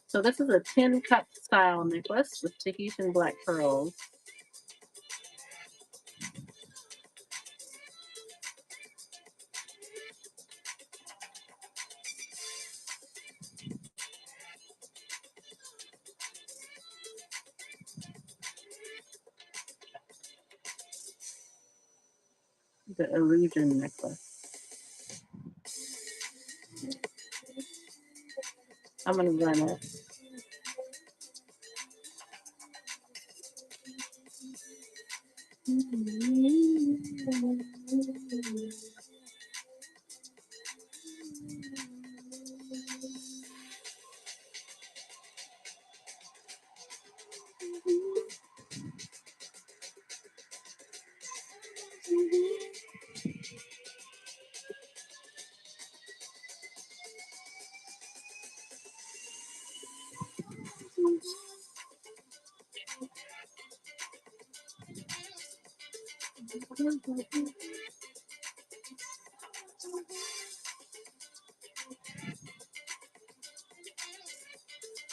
So this is a tin cup style necklace with Tahitian black pearls. The illusion necklace. I'm gonna run it.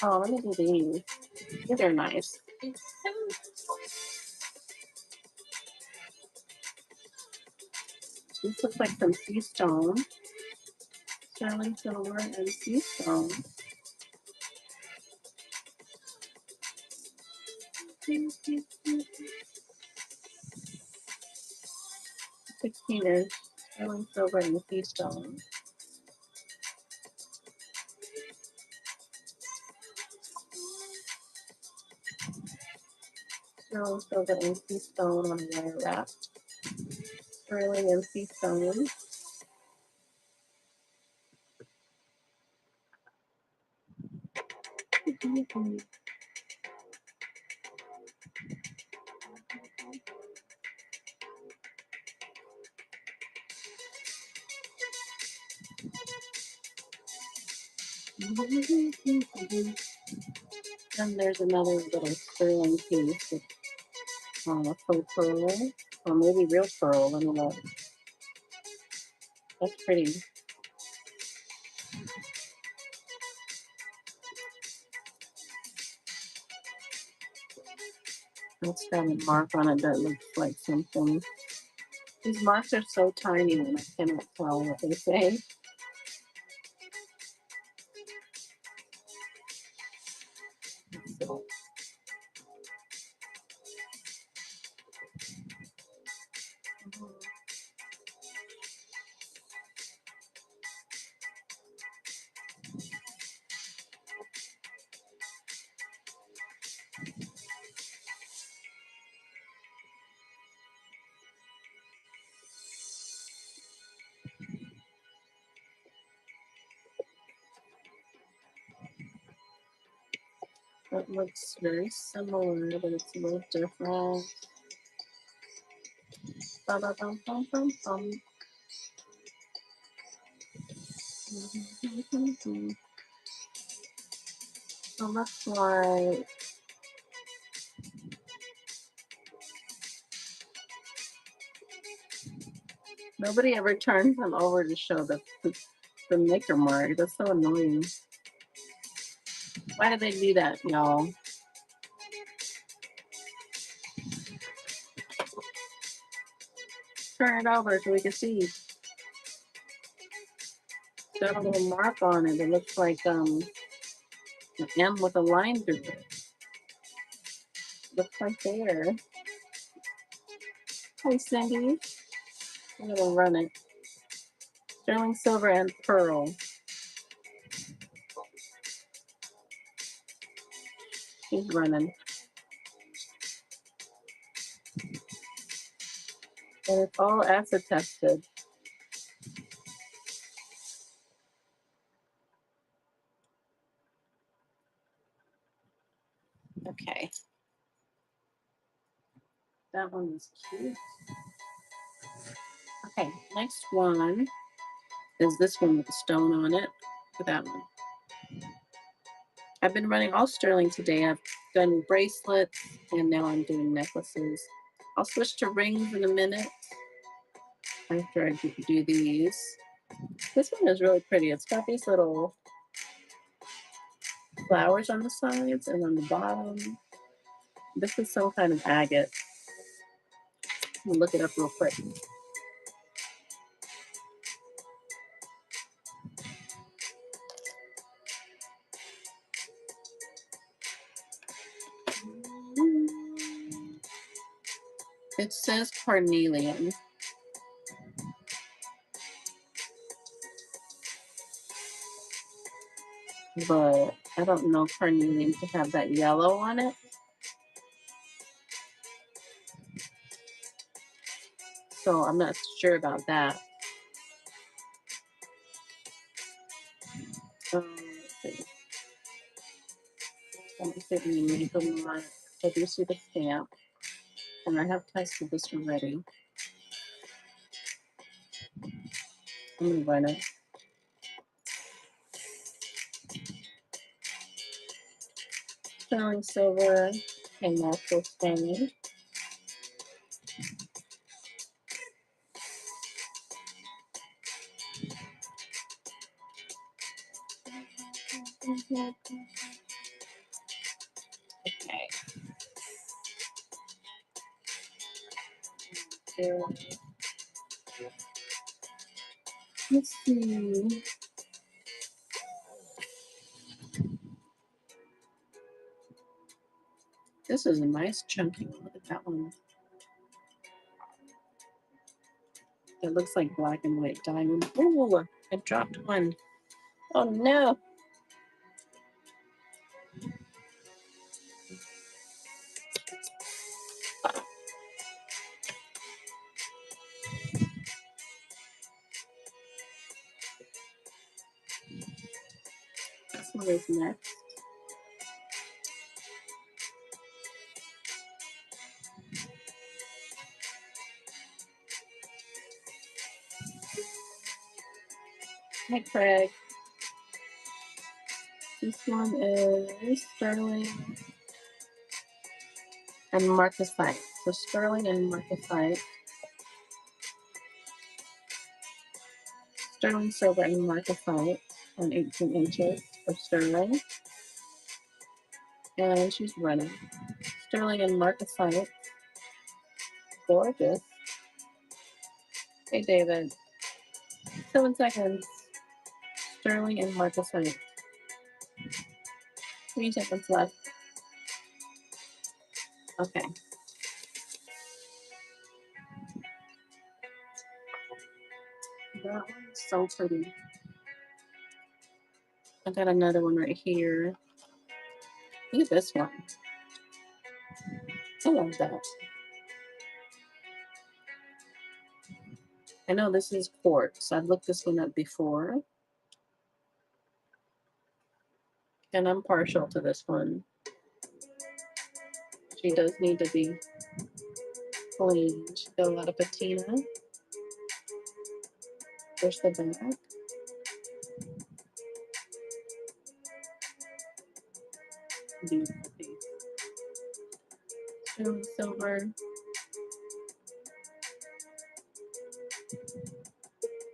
Oh, let me do these. These are nice. This looks like some sea stone. Sterling silver and sea stone. 16-inch sterling silver and sea stone. Sterling silver and sea stone on a wire wrap. Sterling and sea stone. Then there's another little sterling piece with a faux pearl, or maybe real pearl. Let me look. That's pretty. It's got a mark on it that looks like something. These marks are so tiny and I cannot tell what they say. So, it looks very similar, but it's a little different. Bum, bum, bum, bum, bum, bum. So looks like nobody ever turns them over to show the maker mark. That's so annoying. Why do they do that, y'all? Turn it over so we can see. Got a little mark on it. It looks like an M with a line through it. Looks like there. Hey Cindy, I'm gonna run it. Sterling silver and pearl. She's running. And it's all acid tested. Okay. That one is cute. Okay, next one is this one with the stone on it. For that one. I've been running all sterling today. I've done bracelets and now I'm doing necklaces. I'll switch to rings in a minute after I do these. This one is really pretty. It's got these little flowers on the sides and on the bottom. This is some kind of agate. I'll look it up real quick. It says carnelian, but I don't know carnelian to have that yellow on it. So I'm not sure about that. Let's see. Let me see if we make them like, I do see the stamp, and I have tested this already. I'm gonna run it. Sterling silver and natural stone. Okay. Let's see. This is a nice chunky one. Look at that one. That looks like black and white diamond. Oh, I dropped one. Oh no. This one is next. Hi Craig. This one is sterling and marcasite. So sterling and marcasite. Sterling silver and marcasite on 18 inches of sterling. And she's running. Sterling and marcasite. Gorgeous. Hey David. 7 seconds. Sterling and marcasite. 3 seconds left. Okay. That one's so pretty. I got another one right here. Look at this one. I love that. I know this is quartz. I've looked this one up before. And I'm partial to this one. She does need to be cleaned. Got a lot of patina. There's the back. Beautiful piece. Sterling silver.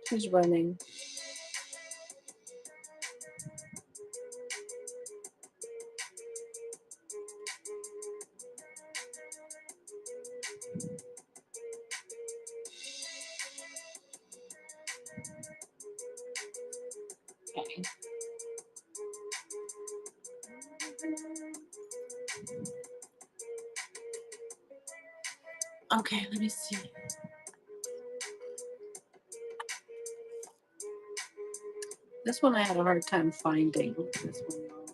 She's running. Okay. Okay, let me see. This one I had a hard time finding. This one, though.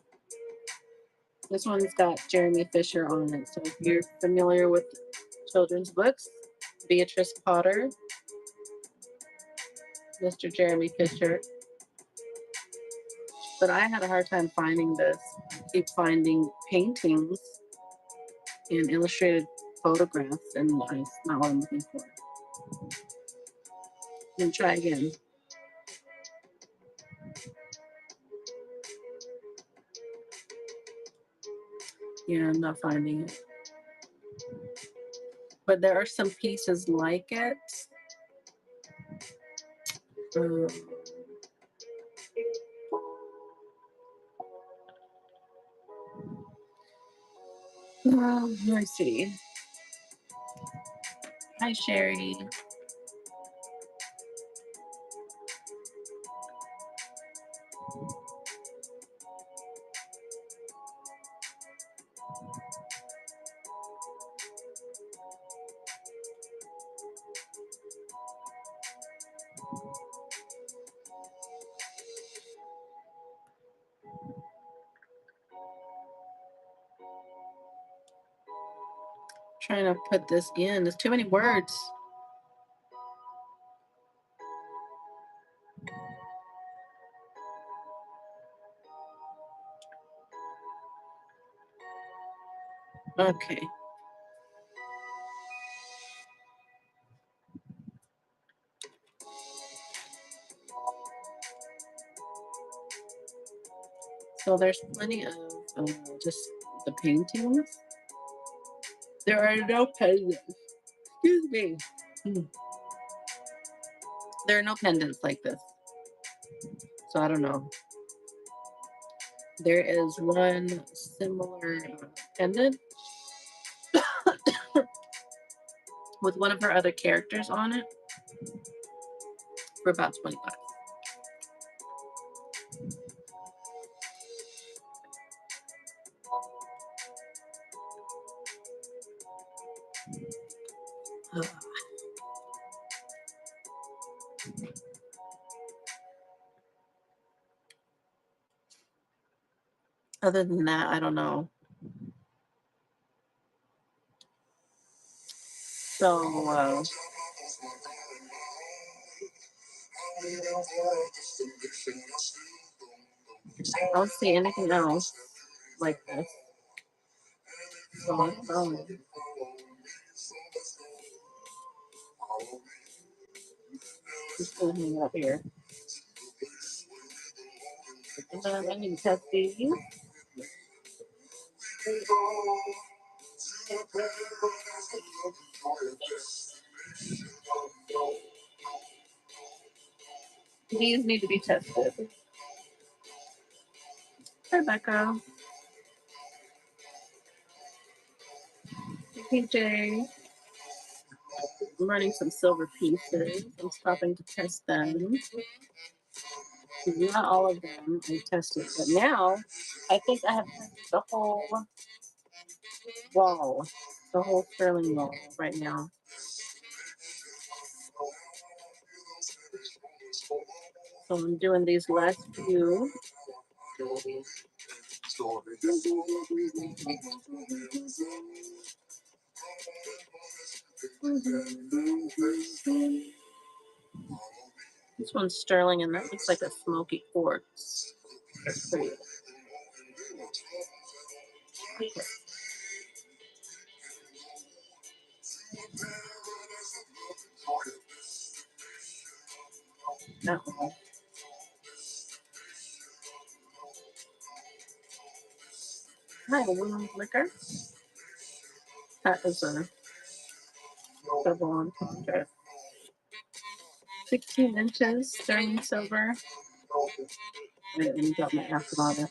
This one's got Jeremy Fisher on it. So if you're familiar with children's books, Beatrice Potter, Mr. Jeremy Fisher. But I had a hard time finding this. I keep finding paintings and illustrated photographs, and it's not what I'm looking for. Then try again. Yeah, I'm not finding it. But there are some pieces like it. Um, let me see. Hi, Sherry. Trying to put this in. There's too many words. Okay. So there's plenty of just the paintings. There are no pendants. Excuse me. There are no pendants like this. So I don't know. There is one similar pendant with one of her other characters on it for about 25. Other than that, I don't know. So I don't see anything else like this. So I don't know. Just gonna hang it up here. And then I need to test these. These need to be tested. Hi, Becca. PJ. I'm running some silver pieces. I'm stopping to test them. Not all of them I tested, but now I think I have tested the whole wall, the whole sterling wall right now. So I'm doing these last few. This one's sterling, and that looks like a smoky quartz. That's pretty. That one. Hi, wound liquor. That is a double entendre. 16 inches, sterling silver. I didn't got my acid on it.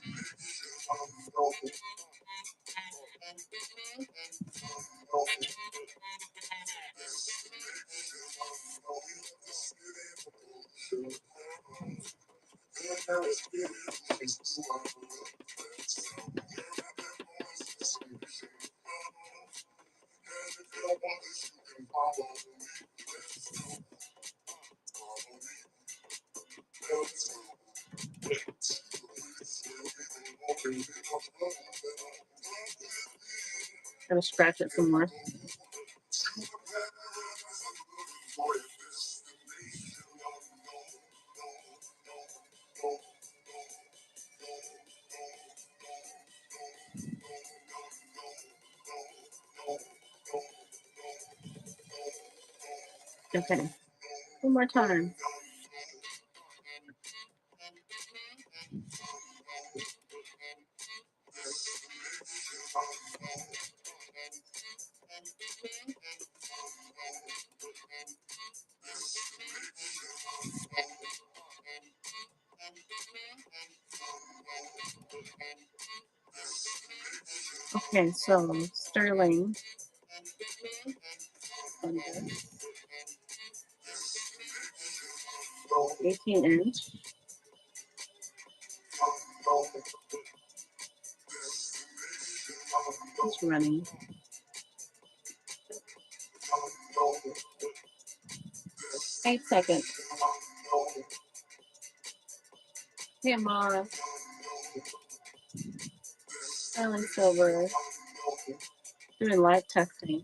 Gonna scratch it some more. Okay, one more time. Okay, so sterling, 18 inch. It's running. 8 seconds. Hey, Mara. Sterling silver. Doing live testing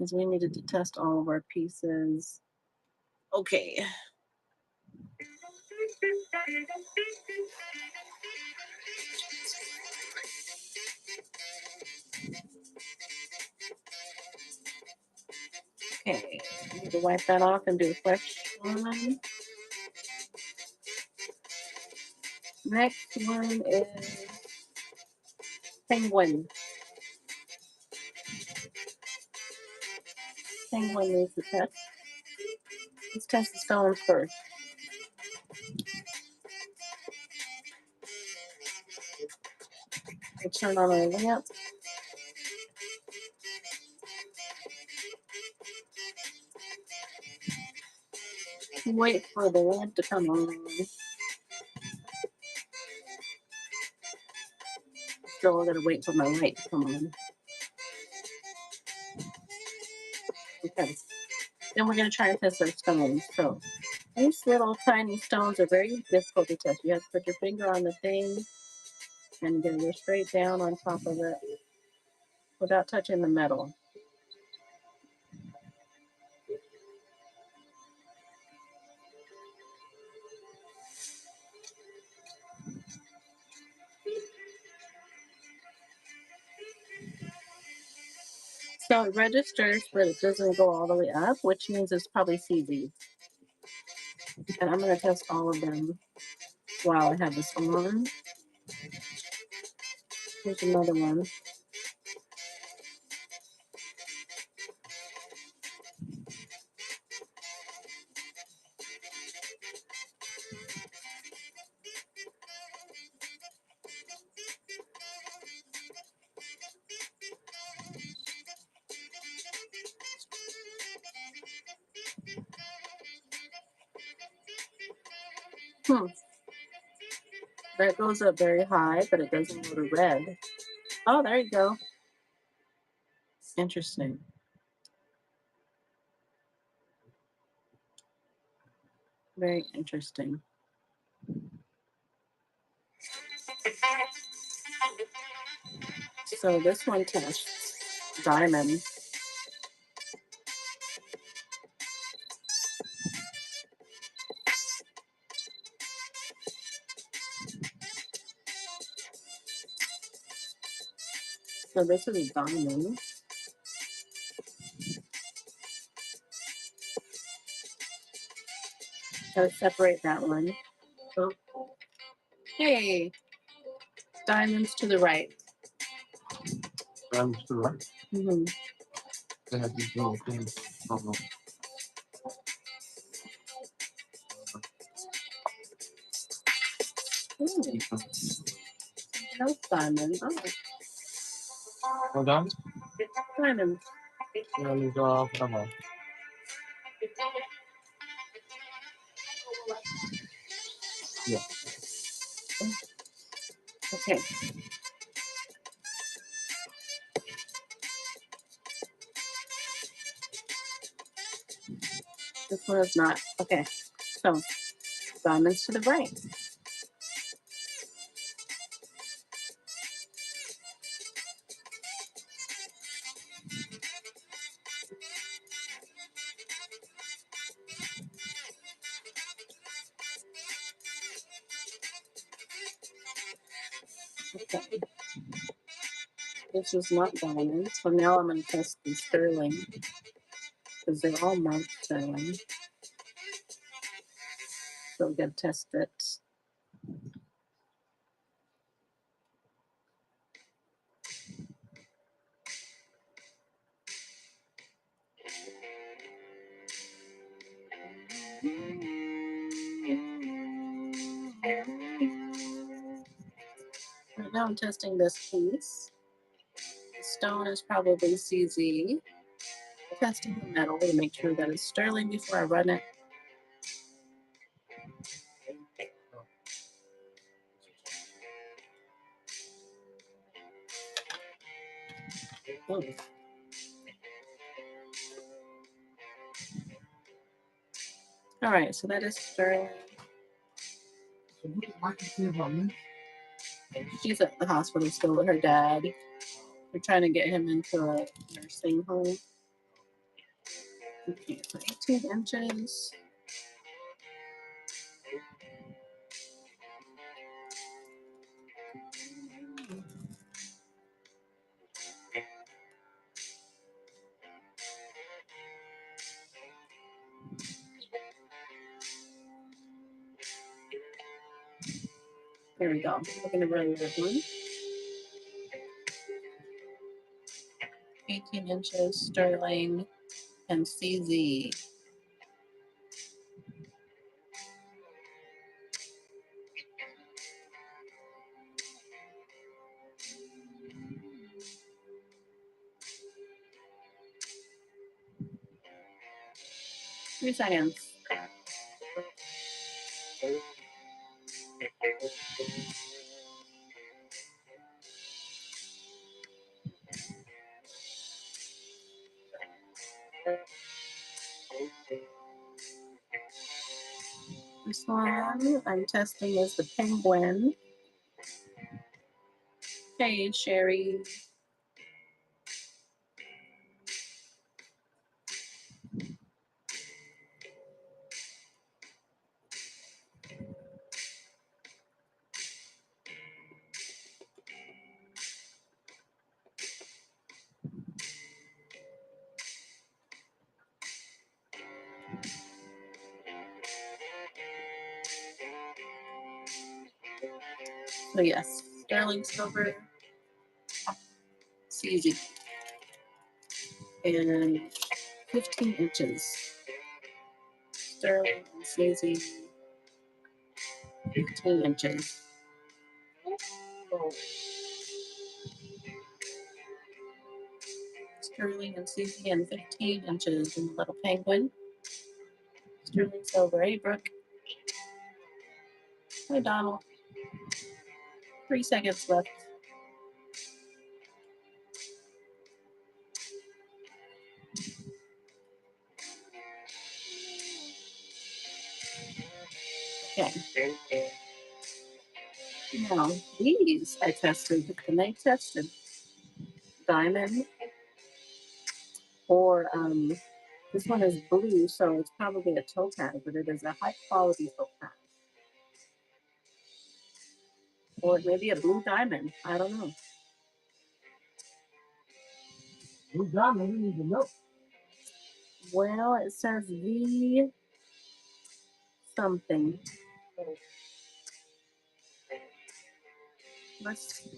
because we needed to test all of our pieces. Okay. Okay. I need to wipe that off and do a fresh one. Next one is penguin. Penguin needs the test. Let's test the stones first. I turn on our lamp. Wait for the lamp to come on. Still, I gotta wait for my light to come on. Okay. Then we're gonna try to test our stones. So these little tiny stones are very difficult to test. You have to put your finger on the thing and then go straight down on top of it without touching the metal. So it registers, but it doesn't go all the way up, which means it's probably CZ. And I'm going to test all of them while I have this on. Here's another one. That goes up very high, but it doesn't go to red. Oh, there you go. Interesting. Very interesting. So this one tests diamond. So this is a diamond. Let's separate that one. Hey, diamonds to the right. Diamonds to the right. Mm-hmm. They have these little things. No diamond. Oh, No diamonds? diamond. Diamonds, come on. Yeah. Okay. This one is not. Okay. So diamonds to the right. Okay. This is not diamond. So now I'm going to test the sterling because they're all marked sterling. So we're going to test it. Right now I'm testing this piece. The stone is probably CZ. Testing the metal to make sure that it's sterling before I run it. Oh. All right, so that is sterling. So what did Mikey say about me? She's at the hospital still with her dad. We're trying to get him into a nursing home. Okay, so 18 inches. There we go. We're going to run that one. 18 inches, sterling, and CZ. Three seconds. This one I'm testing is the penguin. Hey, Sherry. So yes, sterling silver, CZ, and 15 inches. Sterling and CZ, 15 inches. Sterling and CZ and 15 inches in the little penguin. Sterling silver. Hey, Brooke. Hi, Donald. 3 seconds left. Okay. Now, these I tested, and they tested diamond or this one is blue, so it's probably a topaz, but it is a high quality topaz. Or maybe a blue diamond. I don't know. Blue diamond, we need to know. Well, it says V something. Let's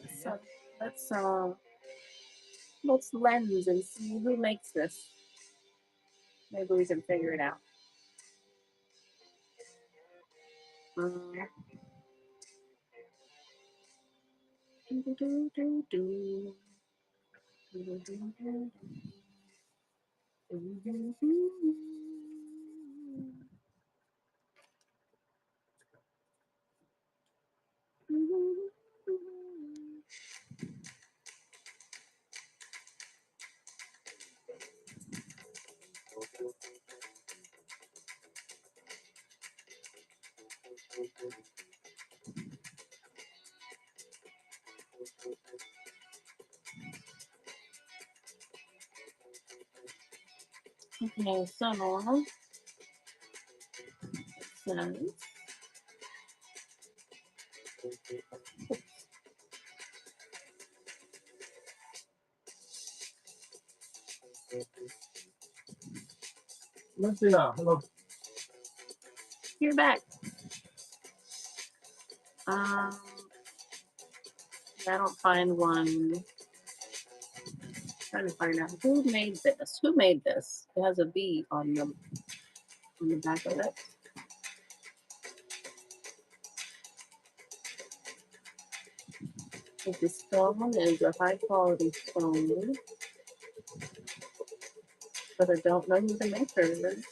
let's uh let's lens and see who makes this. Maybe we can figure it out. Um, Okay, so it says Let's see now. Hello. you're back. Um, I don't find one. Trying to find out who made this. Who made this? It has a V on the back of it. If the stone is a high quality stone, but I don't know who the maker is.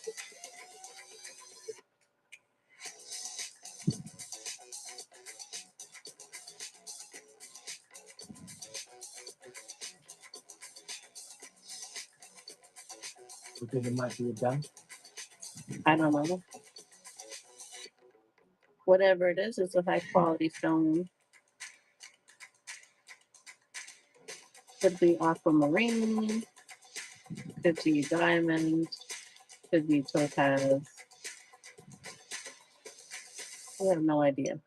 You think it might be a gun? I don't know. Whatever it is, it's a high quality stone. Could be aquamarine, could be diamond, could be topaz. I have no idea.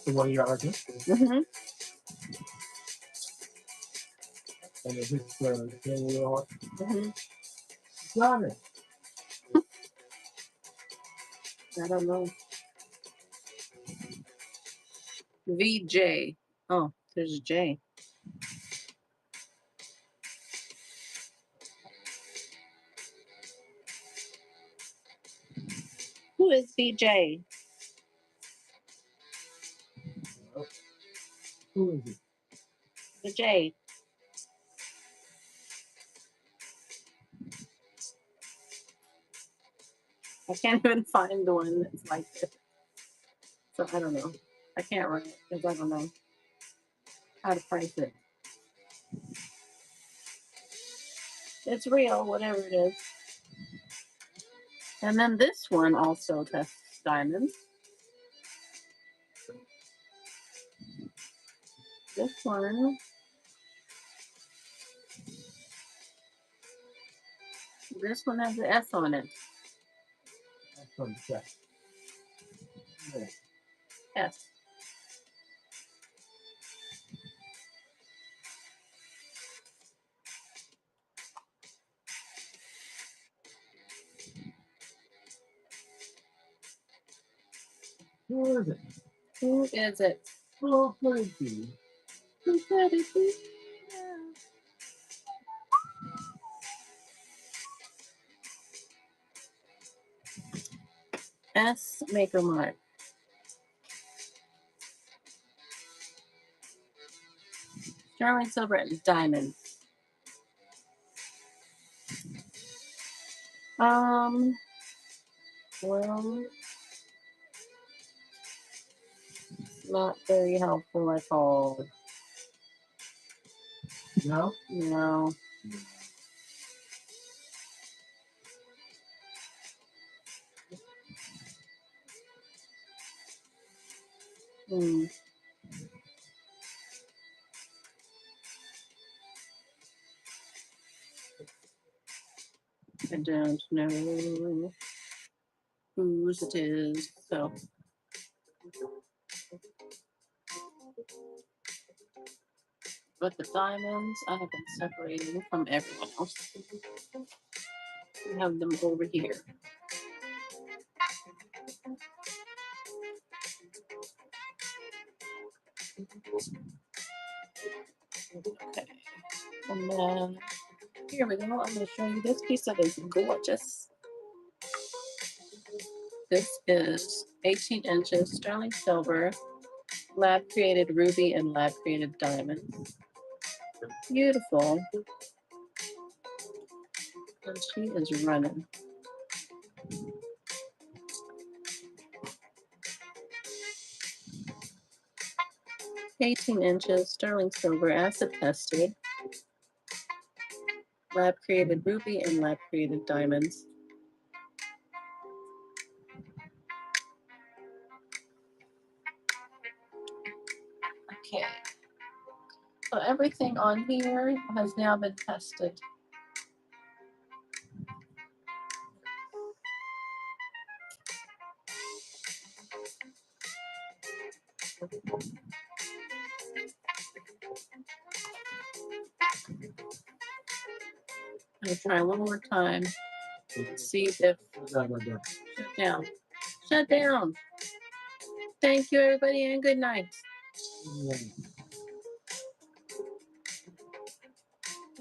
The one you're arguing? Mm-hmm. And if it's the thing you want, Mm-hmm. got it. I don't know. VJ. Oh, there's a J. Who is VJ? Who is it? The J. I can't even find the one that's like this. So I don't know. I can't write it because I don't know how to price it. It's real, whatever it is. And then this one also tests diamonds. This one has an S on it. That's from check. Yeah. S. Who is it? Who is it? Who could it be? Who could it be? S Maker Mark. Sterling silver and diamond. Well, not very helpful at all. No? No. Hmm. I don't know whose it is. So but the diamonds I have been separating from everyone else. We have them over here. Okay. And then here we go. I'm going to show you this piece that is gorgeous. This is 18 inches sterling silver, lab created ruby and lab created diamond. Beautiful. And she is running. "18 inches sterling silver, acid tested, lab created ruby and lab created diamonds." Okay. So everything on here has now been tested. I'm gonna try one more time. See if shut down. Shut down. Thank you, everybody, and good night.